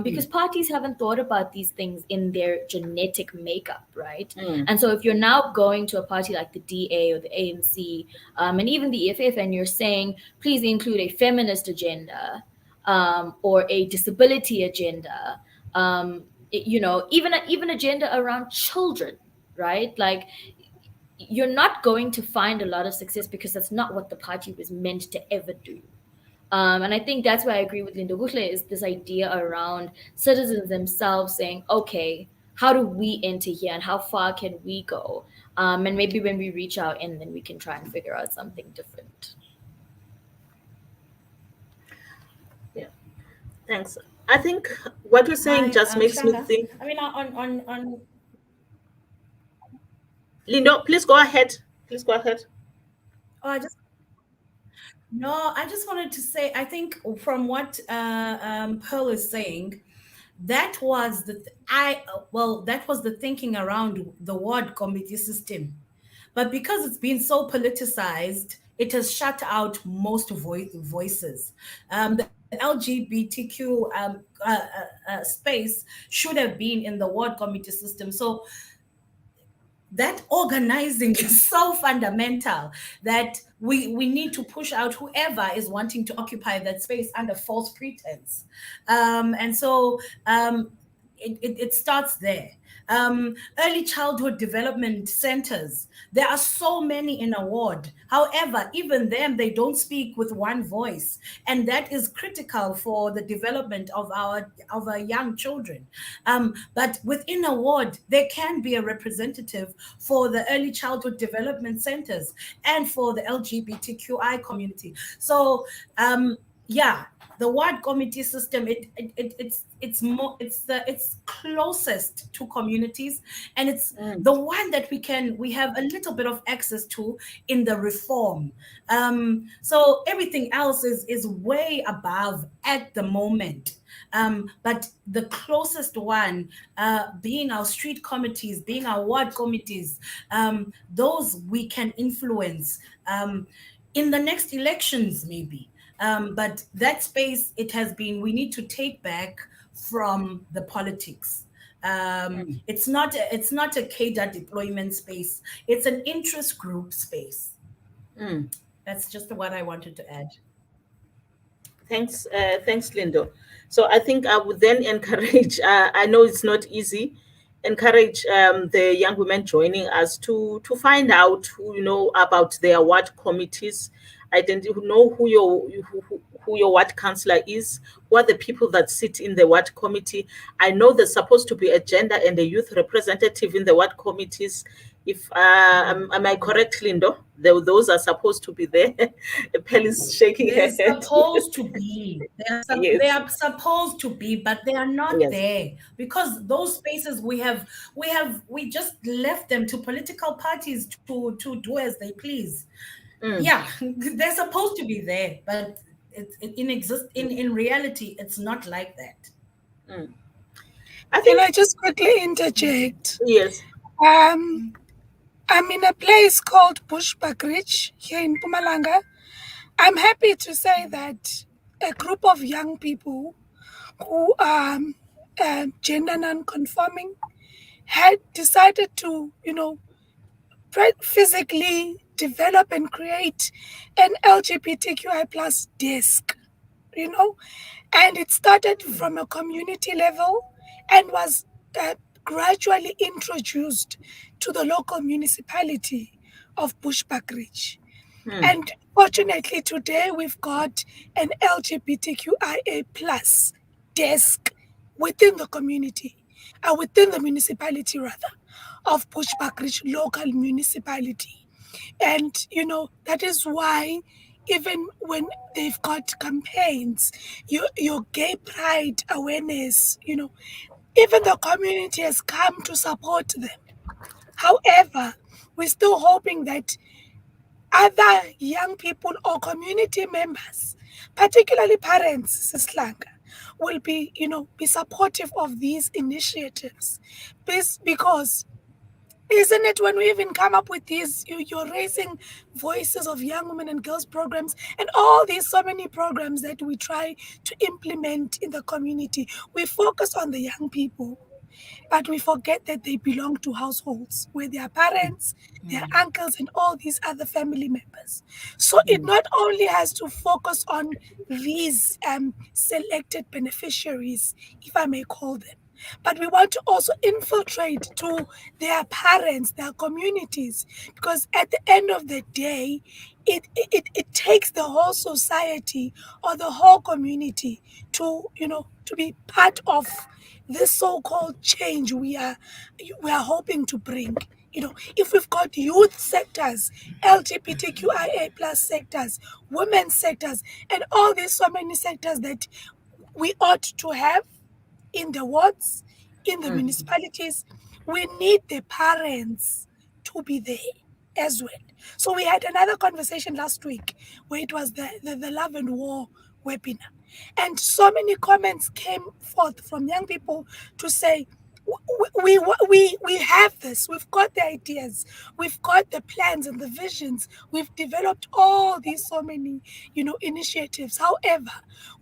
because parties haven't thought about these things in their genetic makeup, right? And so if you're now going to a party like the DA or the ANC, and even the EFF, and you're saying, please include a feminist agenda or a disability agenda, even agenda around children, right? Like, you're not going to find a lot of success, because that's not what the party was meant to ever do. And I think that's why I agree with Linda Buchle, is this idea around citizens themselves saying, okay, how do we enter here and how far can we go? And maybe when we reach out, and then we can try and figure out something different. Yeah, thanks. I think what you're saying just makes me think. I mean, on Lindo, please go ahead. Please go ahead. Oh, I just wanted to say, I think from what Pearl is saying, that was that was the thinking around the ward committee system. But because it's been so politicized, it has shut out most voices. The LGBTQ space should have been in the ward committee system. So that organizing is so fundamental that we need to push out whoever is wanting to occupy that space under false pretense. And so it starts there. Early childhood development centers, there are so many in a ward. However, even them, they don't speak with one voice, and that is critical for the development of our young children. But within a ward, there can be a representative for the early childhood development centers and for the LGBTQI community. So yeah, the ward committee system, it's closest to communities, and it's the one that we have a little bit of access to in the reform. So everything else is way above at the moment. But the closest one, being our street committees, being our ward committees, those we can influence in the next elections, maybe. But that space, we need to take back from the politics. It's not a cadre deployment space. It's an interest group space. That's just what I wanted to add. Thanks, Lindo. So I think I would then encourage, I know it's not easy, encourage the young women joining us to find out about their ward committees, know who your ward councillor is, who are the people that sit in the ward committee. I know there's supposed to be a gender and a youth representative in the ward committees. If am I correct, Lindo? Those are supposed to be there. Pell is shaking her head. Supposed to be. They are supposed to be, but they are not there, because those spaces we just left them to political parties to do as they please. Yeah, they're supposed to be there, but in reality, it's not like that. Can I just quickly interject? Yes. I'm in a place called Bushbuckridge here in Mpumalanga. I'm happy to say that a group of young people who are gender non-conforming had decided to, physically develop and create an LGBTQI plus desk, and it started from a community level and was gradually introduced to the local municipality of Bushbuckridge. And fortunately, today we've got an LGBTQIA plus desk within the community, within the municipality rather, of Bushbuckridge local municipality. And, that is why even when they've got campaigns, your gay pride awareness, even the community has come to support them. However, we're still hoping that other young people or community members, particularly parents, Sislanga, will be supportive of these initiatives. Because isn't it when we even come up with these, you're raising voices of young women and girls programs and all these so many programs that we try to implement in the community, we focus on the young people, but we forget that they belong to households where their parents, their uncles, and all these other family members. So it not only has to focus on these selected beneficiaries, if I may call them, but we want to also infiltrate to their parents, their communities, because at the end of the day, it takes the whole society or the whole community to be part of this so-called change we are hoping to bring. If we've got youth sectors, LGBTQIA plus sectors, women's sectors, and all these so many sectors that we ought to have in the wards, in the municipalities, we need the parents to be there as well. So we had another conversation last week where it was the Love and War webinar. And so many comments came forth from young people to say, we have this, we've got the ideas, we've got the plans and the visions, we've developed all these so many, initiatives. However,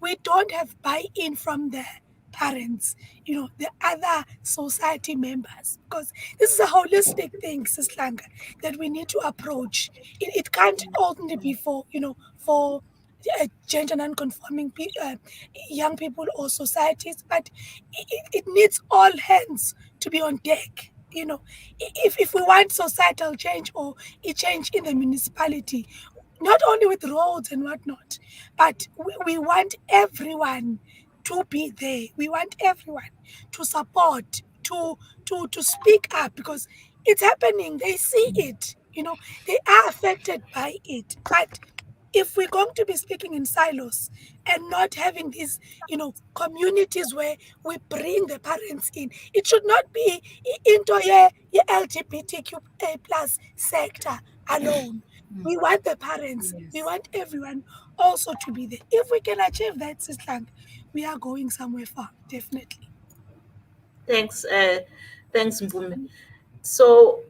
we don't have buy-in from the parents, the other society members, because this is a holistic thing, Sislanga, that we need to approach. It can't only be for gender non-conforming young people or societies, but it needs all hands to be on deck. If we want societal change or a change in the municipality, not only with roads and whatnot, but we want everyone to be there. We want everyone to support, to speak up, because it's happening. They see it. They are affected by it. But if we're going to be speaking in silos and not having these, communities where we bring the parents in, it should not be into a LGBTQ plus sector alone. We want the parents, we want everyone also to be there. If we can achieve that, Sislang, we are going somewhere far, definitely. Thanks, Mpumi. So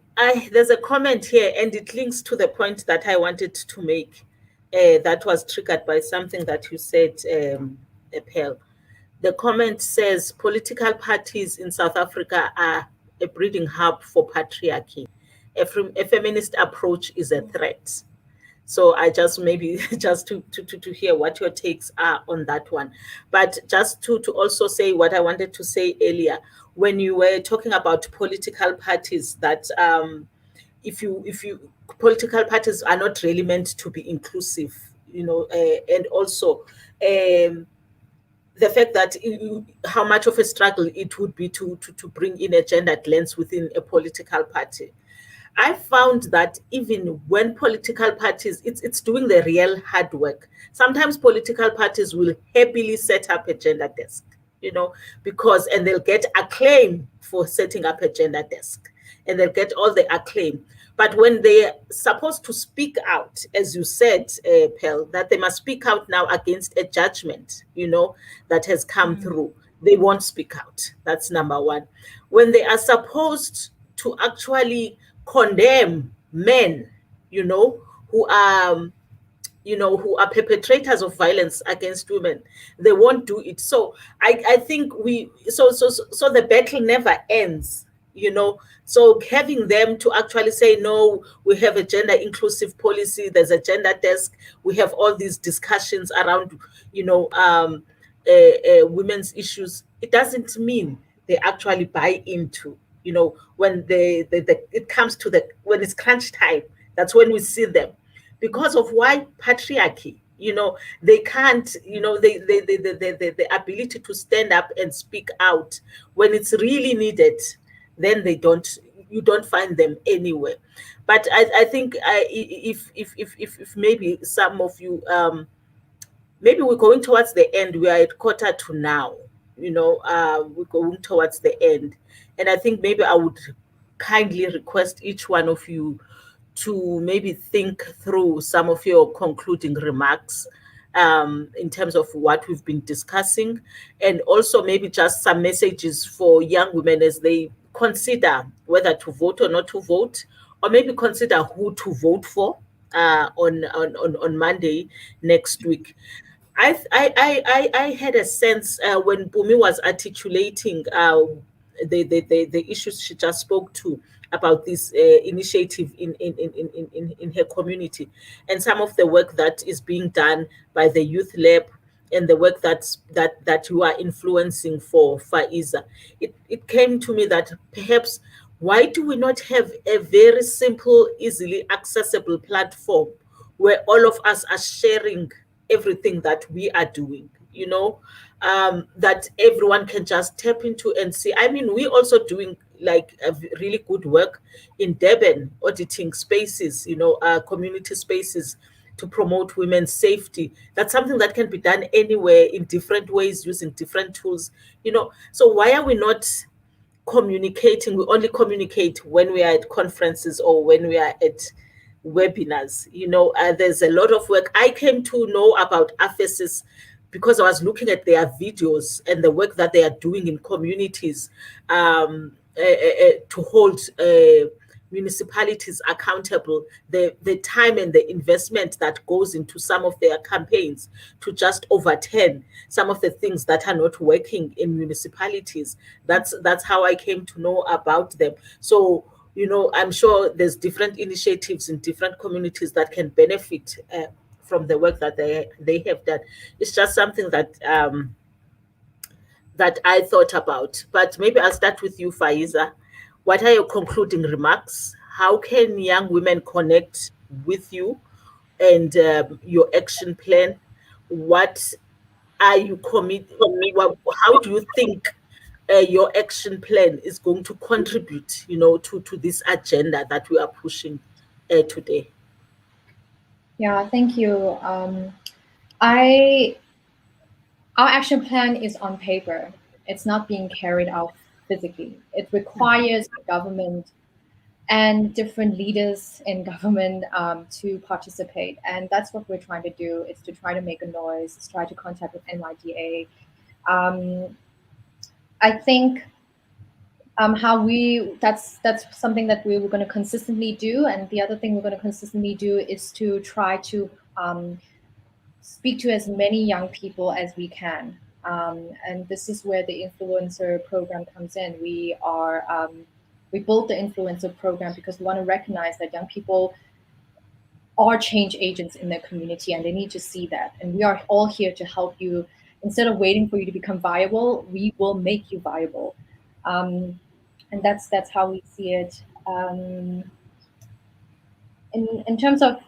there's a comment here, and it links to the point that I wanted to make. That was triggered by something that you said, Pearl. The comment says political parties in South Africa are a breeding hub for patriarchy. A feminist approach is a threat. So I just maybe just to hear what your takes are on that one. But just to also say what I wanted to say earlier, when you were talking about political parties, that if you political parties are not really meant to be inclusive, and also the fact that how much of a struggle it would be to bring in a gendered lens within a political party. I found that even when political parties, it's doing the real hard work. Sometimes political parties will happily set up a gender desk, and they'll get acclaim for setting up a gender desk, and they'll get all the acclaim. But when they're supposed to speak out, as you said, Pearl, that they must speak out now against a judgment, that has come through, they won't speak out. That's number one. When they are supposed to actually condemn men, who are perpetrators of violence against women, they won't do it. So I think so the battle never ends, so having them to actually say, no, we have a gender inclusive policy, there's a gender desk, we have all these discussions around women's issues, it doesn't mean they actually buy into, when it comes to when it's crunch time, that's when we see them. Because of why? Patriarchy. They can't, the ability to stand up and speak out when it's really needed, then you don't find them anywhere. But I think if maybe some of you, maybe we're going towards the end, we are at 1:45 now, we're going towards the end. And I think maybe I would kindly request each one of you to maybe think through some of your concluding remarks in terms of what we've been discussing, and also maybe just some messages for young women as they consider whether to vote or not to vote, or maybe consider who to vote for on Monday next week. I had a sense when Bumi was articulating the issues she just spoke to about this initiative in her community, and some of the work that is being done by the Youth Lab, and the work that you are influencing for Fayisa. It came to me that perhaps, why do we not have a very simple, easily accessible platform where all of us are sharing everything that we are doing, that everyone can just tap into and see. I mean, we're also doing like a really good work in Durban, auditing spaces, community spaces to promote women's safety. That's something that can be done anywhere in different ways using different tools, So why are we not communicating? We only communicate when we are at conferences or when we are at webinars. There's a lot of work. I came to know about AFESIS because I was looking at their videos and the work that they are doing in communities to hold municipalities accountable, the time and the investment that goes into some of their campaigns to just overturn some of the things that are not working in municipalities. That's how I came to know about them. So, I'm sure there's different initiatives in different communities that can benefit from the work that they have done. It's just something that that I thought about. But maybe I'll start with you, Fayisa. What are your concluding remarks? How can young women connect with you and your action plan? What are you how do you think your action plan is going to contribute, to this agenda that we are pushing today? Yeah, thank you. I Our action plan is on paper. It's not being carried out physically. It requires the government and different leaders in government to participate. And that's what we're trying to do, is to try to make a noise, is try to contact with NYDA. I think that's something that we were going to consistently do. And the other thing we're going to consistently do is to try to speak to as many young people as we can. And this is where the influencer program comes in. We built the influencer program because we want to recognize that young people are change agents in their community, and they need to see that. And we are all here to help you. Instead of waiting for you to become viable, we will make you viable. And that's how we see it. In terms of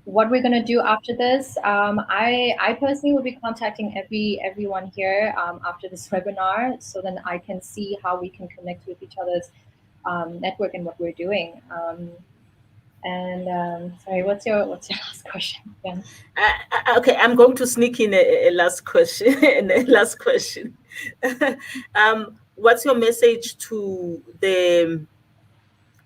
what we're going to do after this, I personally will be contacting everyone here after this webinar, so then I can see how we can connect with each other's network and what we're doing. Sorry, what's your last question again? Okay, I'm going to sneak in a last question. What's your message to the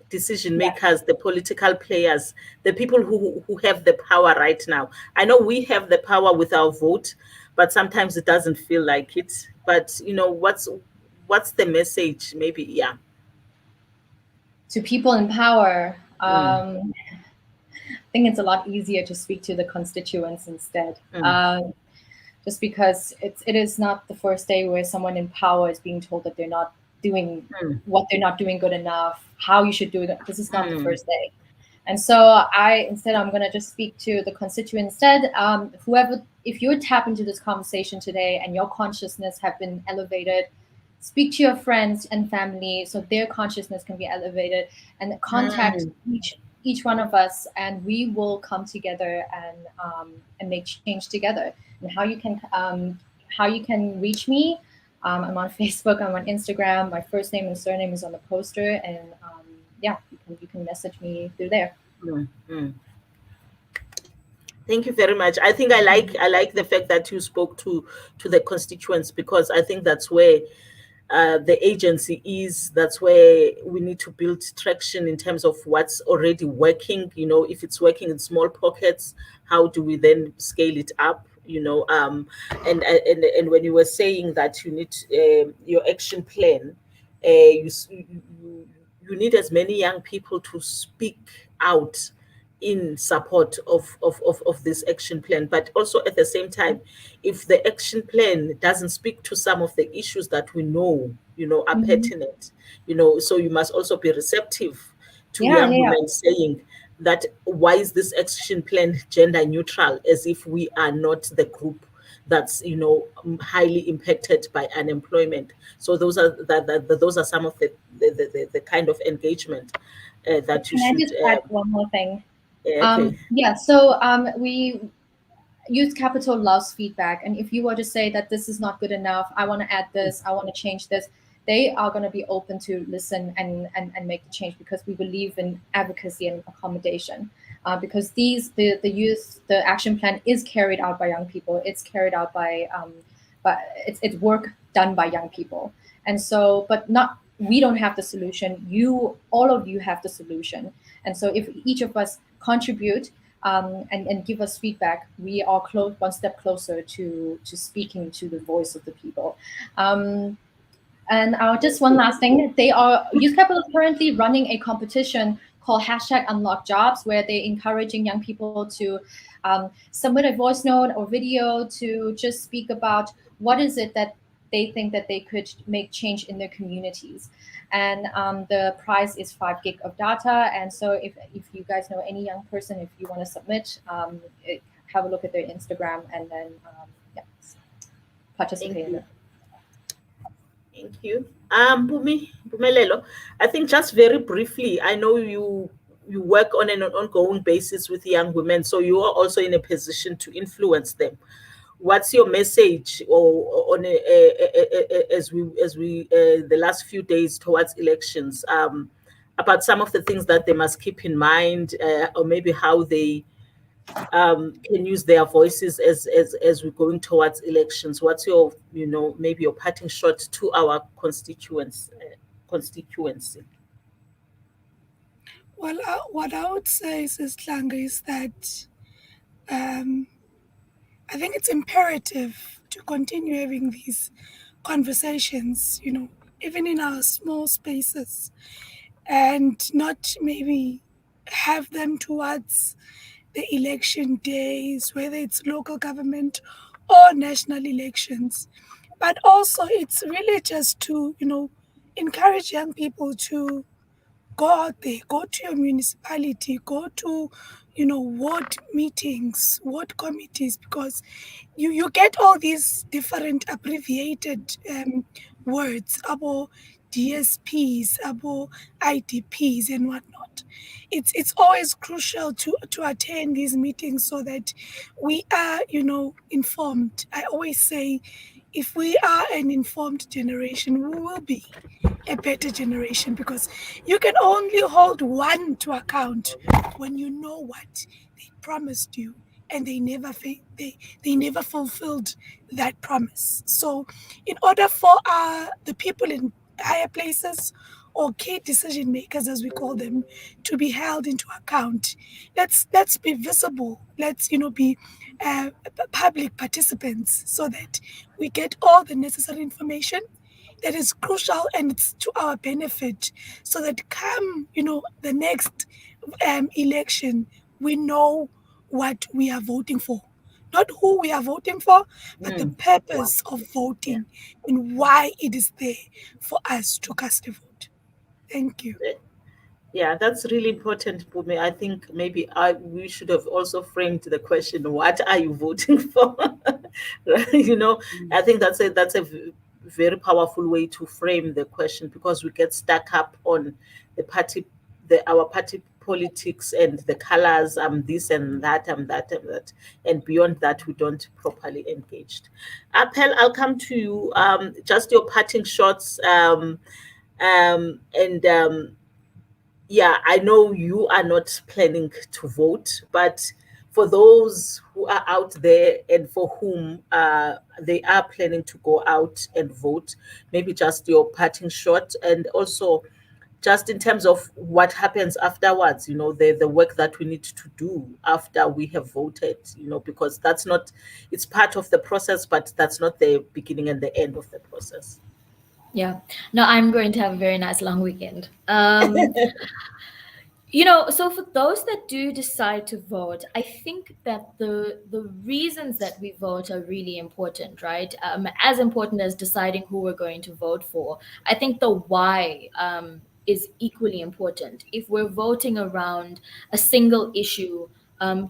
decision makers, the political players, the people who have the power right now? I know we have the power with our vote, but sometimes it doesn't feel like it. But what's the message? Maybe, yeah. To people in power, I think it's a lot easier to speak to the constituents instead. Just because it is not the first day where someone in power is being told that they're not doing what they're not doing good enough, how you should do it. This is not the first day. And so I'm going to just speak to the constituents instead. If you tap into this conversation today and your consciousness have been elevated, speak to your friends and family so their consciousness can be elevated, and contact each one of us, and we will come together and make change together. And how you can reach me, I'm on Facebook, I'm on Instagram. My first name and surname is on the poster, and you can message me through there. Thank you very much. I think I like the fact that you spoke to the constituents, because I think that's where the agency is. That's where we need to build traction in terms of what's already working. If it's working in small pockets, how do we then scale it up? And when you were saying that you need your action plan, you need as many young people to speak out in support of this action plan. But also at the same time, if the action plan doesn't speak to some of the issues that we know are pertinent, so you must also be receptive to young women saying that, why is this action plan gender neutral, as if we are not the group that's highly impacted by unemployment. So those are some of the kind of engagement that you should. Can I just add one more thing? Okay. We Youth Capital loves feedback, and if you were to say that this is not good enough, I want to add this, I want to change this, they are going to be open to listen and make the change, because we believe in advocacy and accommodation. Because the action plan is carried out by young people. It's carried out by it's work done by young people, and so we don't have the solution. All of you have the solution, and so if each of us contribute and give us feedback, we are one step closer to speaking to the voice of the people. And just one last thing, Youth Capital is currently running a competition called #UnlockJobs, where they're encouraging young people to submit a voice note or video to just speak about what is it that they think that they could make change in their communities. And the prize is 5 gig of data. And so if you guys know any young person, if you want to submit, have a look at their Instagram and then participate in it. Thank you. Bumelelo, I think just very briefly, I know you work on an ongoing basis with young women, so you are also in a position to influence them. What's your message, or on as we the last few days towards elections, about some of the things that they must keep in mind, or maybe how they can use their voices as we're going towards elections? What's your, maybe your parting shot to our constituency? Well, what I would say, Sislanga, is that I think it's imperative to continue having these conversations, even in our small spaces, and not maybe have them towards the election days, whether it's local government or national elections. But also, it's really just to, encourage young people to go out there, go to your municipality, go to, ward meetings, ward committees, because you get all these different abbreviated words about DSPs, about IDPs and whatnot. It's always crucial to attend these meetings so that we are, informed. I always say, if we are an informed generation, we will be a better generation, because you can only hold one to account when you know what they promised you and they never they never fulfilled that promise. So in order for the people in higher places, or key decision makers as we call them, to be held into account, let's be visible. Let's be public participants, so that we get all the necessary information that is crucial and it's to our benefit, so that come the next election, we know what we are voting for, not who we are voting for, but the purpose of voting and why it is there for us to cast a vote. Thank you. Yeah, that's really important, Bumi. I think maybe we should have also framed the question, what are you voting for? Right? I think that's a very powerful way to frame the question, because we get stuck up on our party politics and the colors, this and that, and beyond that we don't properly engaged. Appel, I'll come to you. Just your parting shots, yeah, I know you are not planning to vote, but for those who are out there and for whom they are planning to go out and vote, maybe just your parting shot, and also just in terms of what happens afterwards, the work that we need to do after we have voted, because it's part of the process, but that's not the beginning and the end of the process. Yeah. No, I'm going to have a very nice long weekend. So for those that do decide to vote, I think that the reasons that we vote are really important, right? As important as deciding who we're going to vote for. I think the why is equally important. If we're voting around a single issue,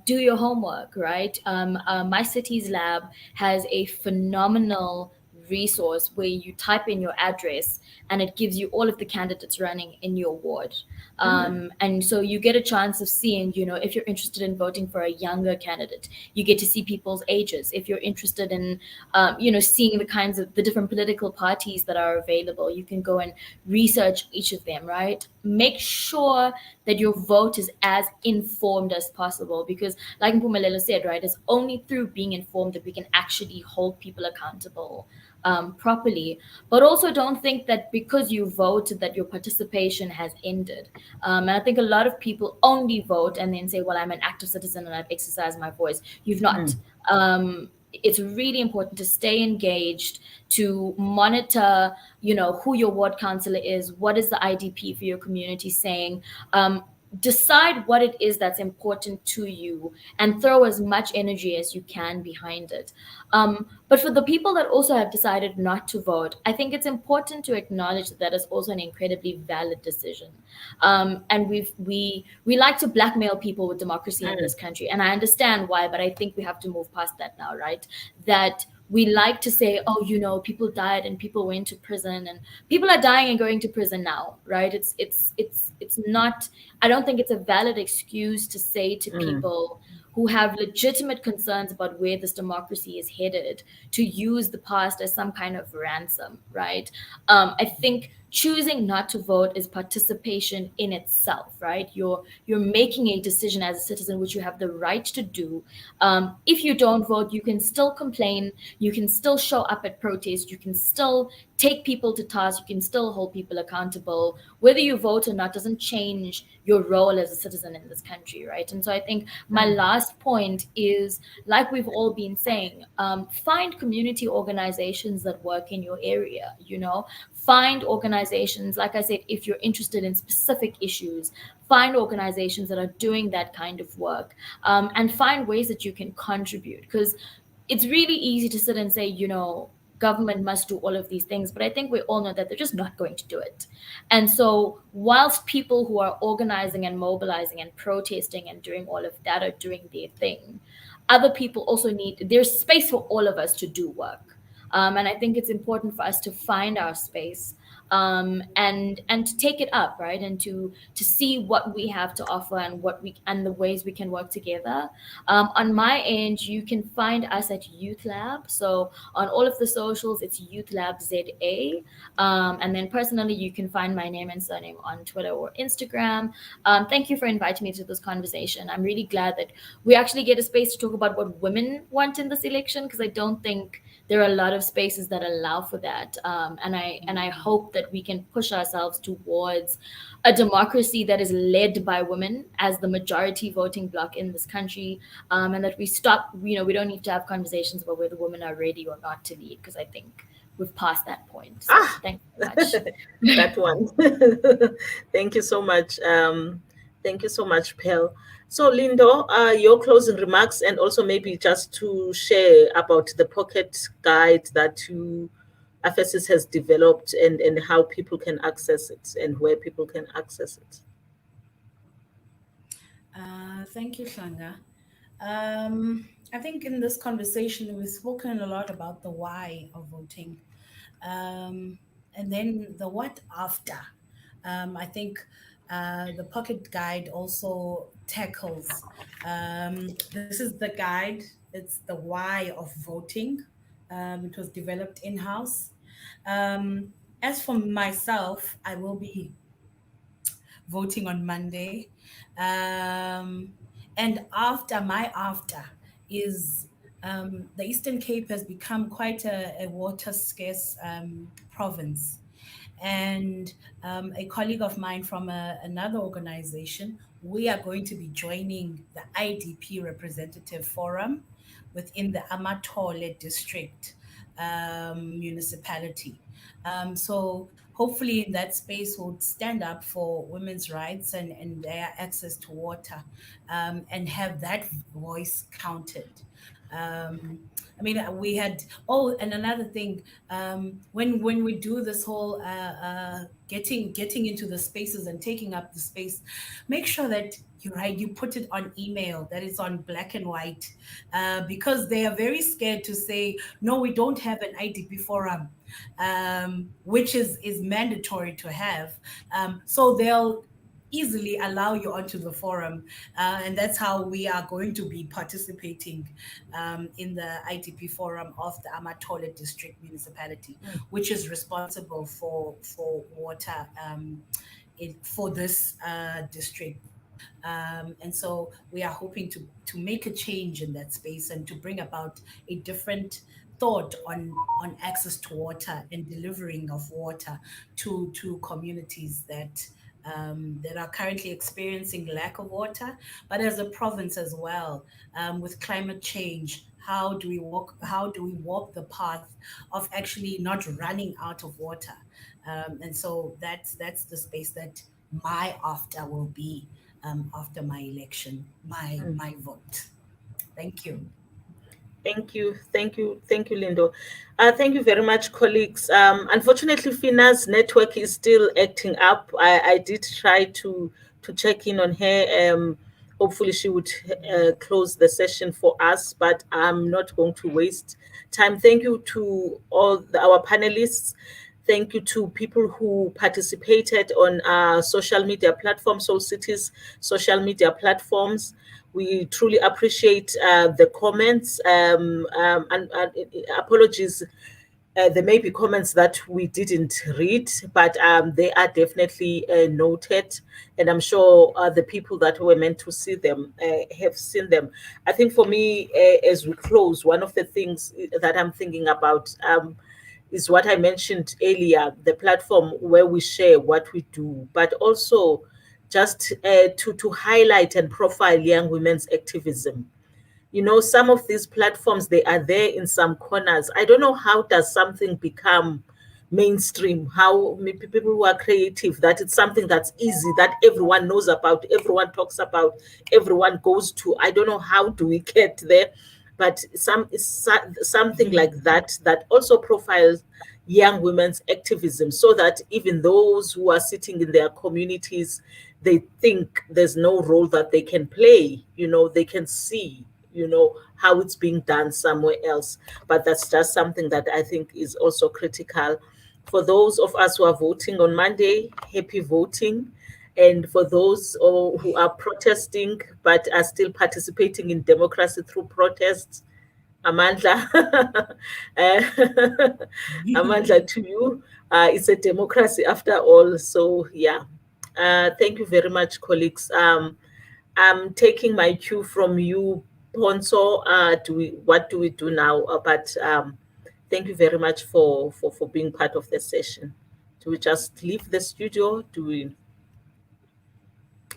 do your homework, right? My city's lab has a phenomenal resource where you type in your address and it gives you all of the candidates running in your ward. And so you get a chance of seeing, if you're interested in voting for a younger candidate, you get to see people's ages. If you're interested in, seeing the different political parties that are available, you can go and research each of them, right? Make sure that your vote is as informed as possible, because like Mpumelelo said, right, it's only through being informed that we can actually hold people accountable properly. But also don't think that because you voted that your participation has ended. And I think a lot of people only vote and then say, well, I'm an active citizen and I've exercised my voice. You've not. It's really important to stay engaged, to monitor, who your ward councillor is, what is the IDP for your community saying. decide what it is that's important to you and throw as much energy as you can behind it. But for the people that also have decided not to vote, I think it's important to acknowledge that that is also an incredibly valid decision. And we like to blackmail people with democracy in this country, and I understand why, but I think we have to move past that now, right? That we like to say, oh, people died and people went to prison, and people are dying and going to prison now, right? It's not. I don't think it's a valid excuse to say to people who have legitimate concerns about where this democracy is headed to use the past as some kind of ransom, right? I think choosing not to vote is participation in itself, right? You're making a decision as a citizen, which you have the right to do. If you don't vote, you can still complain, you can still show up at protests, you can still take people to task, you can still hold people accountable. Whether you vote or not doesn't change your role as a citizen in this country, right? And so I think my last point is, like we've all been saying, find community organizations that work in your area, find organizations, like I said, if you're interested in specific issues, find organizations that are doing that kind of work, and find ways that you can contribute, because it's really easy to sit and say, government must do all of these things, but I think we all know that they're just not going to do it. And so whilst people who are organizing and mobilizing and protesting and doing all of that are doing their thing, other people also there's space for all of us to do work. And I think it's important for us to find our space, and to take it up, right? And to see what we have to offer and the ways we can work together. On my end, you can find us at Youth Lab. So on all of the socials, it's Youth Lab ZA. And then personally, you can find my name and surname on Twitter or Instagram. Thank you for inviting me to this conversation. I'm really glad that we actually get a space to talk about what women want in this election, because I don't think there are a lot of spaces that allow for that. And I hope that we can push ourselves towards a democracy that is led by women as the majority voting bloc in this country, and that we stop, we don't need to have conversations about whether women are ready or not to lead, because I think we've passed that point. So thank you very much. That one. Thank you so much. Thank you so much, Pearl. So, Lindo, your closing remarks, and also maybe just to share about the pocket guide that FSS has developed, and how people can access it and where people can access it. Thank you, Shanga. I think in this conversation, we've spoken a lot about the why of voting, and then the what after. I think the pocket guide also tackles, this is the guide, it's the why of voting. It was developed in-house. As for myself, I will be voting on Monday. And after is, the Eastern Cape has become quite a water scarce province. And a colleague of mine from another organization, we are going to be joining the IDP Representative Forum within the Amatole District Municipality. So hopefully in that space we'll stand up for women's rights and their access to water, and have that voice counted. I mean, we had, and another thing, when we do this whole getting into the spaces and taking up the space, make sure that you put it on email, that it's on black and white, because they are very scared to say, no, we don't have an IDP forum, which is mandatory to have. So they'll easily allow you onto the forum, and that's how we are going to be participating in the IDP forum of the Amatole District Municipality, which is responsible for water for this district. And so we are hoping to make a change in that space and to bring about a different thought on access to water and delivering of water to communities that are currently experiencing lack of water, but as a province as well, with climate change. How do we walk the path of actually not running out of water? And so that's the space that my after will be. after my election, my vote. Thank you. Thank you, Lindo. Thank you very much, colleagues. Unfortunately, Phinah's network is still acting up. I did try to check in on her. Hopefully, she would close the session for us, but I'm not going to waste time. Thank you to all our panelists. Thank you to people who participated on our social media platforms, Soul Cities social media platforms. We truly appreciate the comments and apologies. There may be comments that we didn't read, but they are definitely noted. And I'm sure the people that were meant to see them have seen them. I think for me, as we close, one of the things that I'm thinking about is what I mentioned earlier, the platform where we share what we do, but also just to highlight and profile young women's activism. You know, some of these platforms, they are there in some corners. I don't know, how does something become mainstream, how people who are creative, that it's something that's easy, that everyone knows about, everyone talks about, everyone goes to. I don't know, how do we get there? But something like that, that also profiles young women's activism, so that even those who are sitting in their communities, they think there's no role that they can play. You know, they can see, you know, how it's being done somewhere else. But that's just something that I think is also critical. For those of us who are voting on Monday, happy voting. And for those who are protesting but are still participating in democracy through protests, Amandla, Amandla to you. It's a democracy after all. So yeah, thank you very much, colleagues. I'm taking my cue from you, Ponso. What do we do now? But thank you very much for being part of the session. Do we just leave the studio? Do we?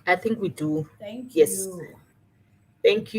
I think we do. Thank Yes. you. Thank you.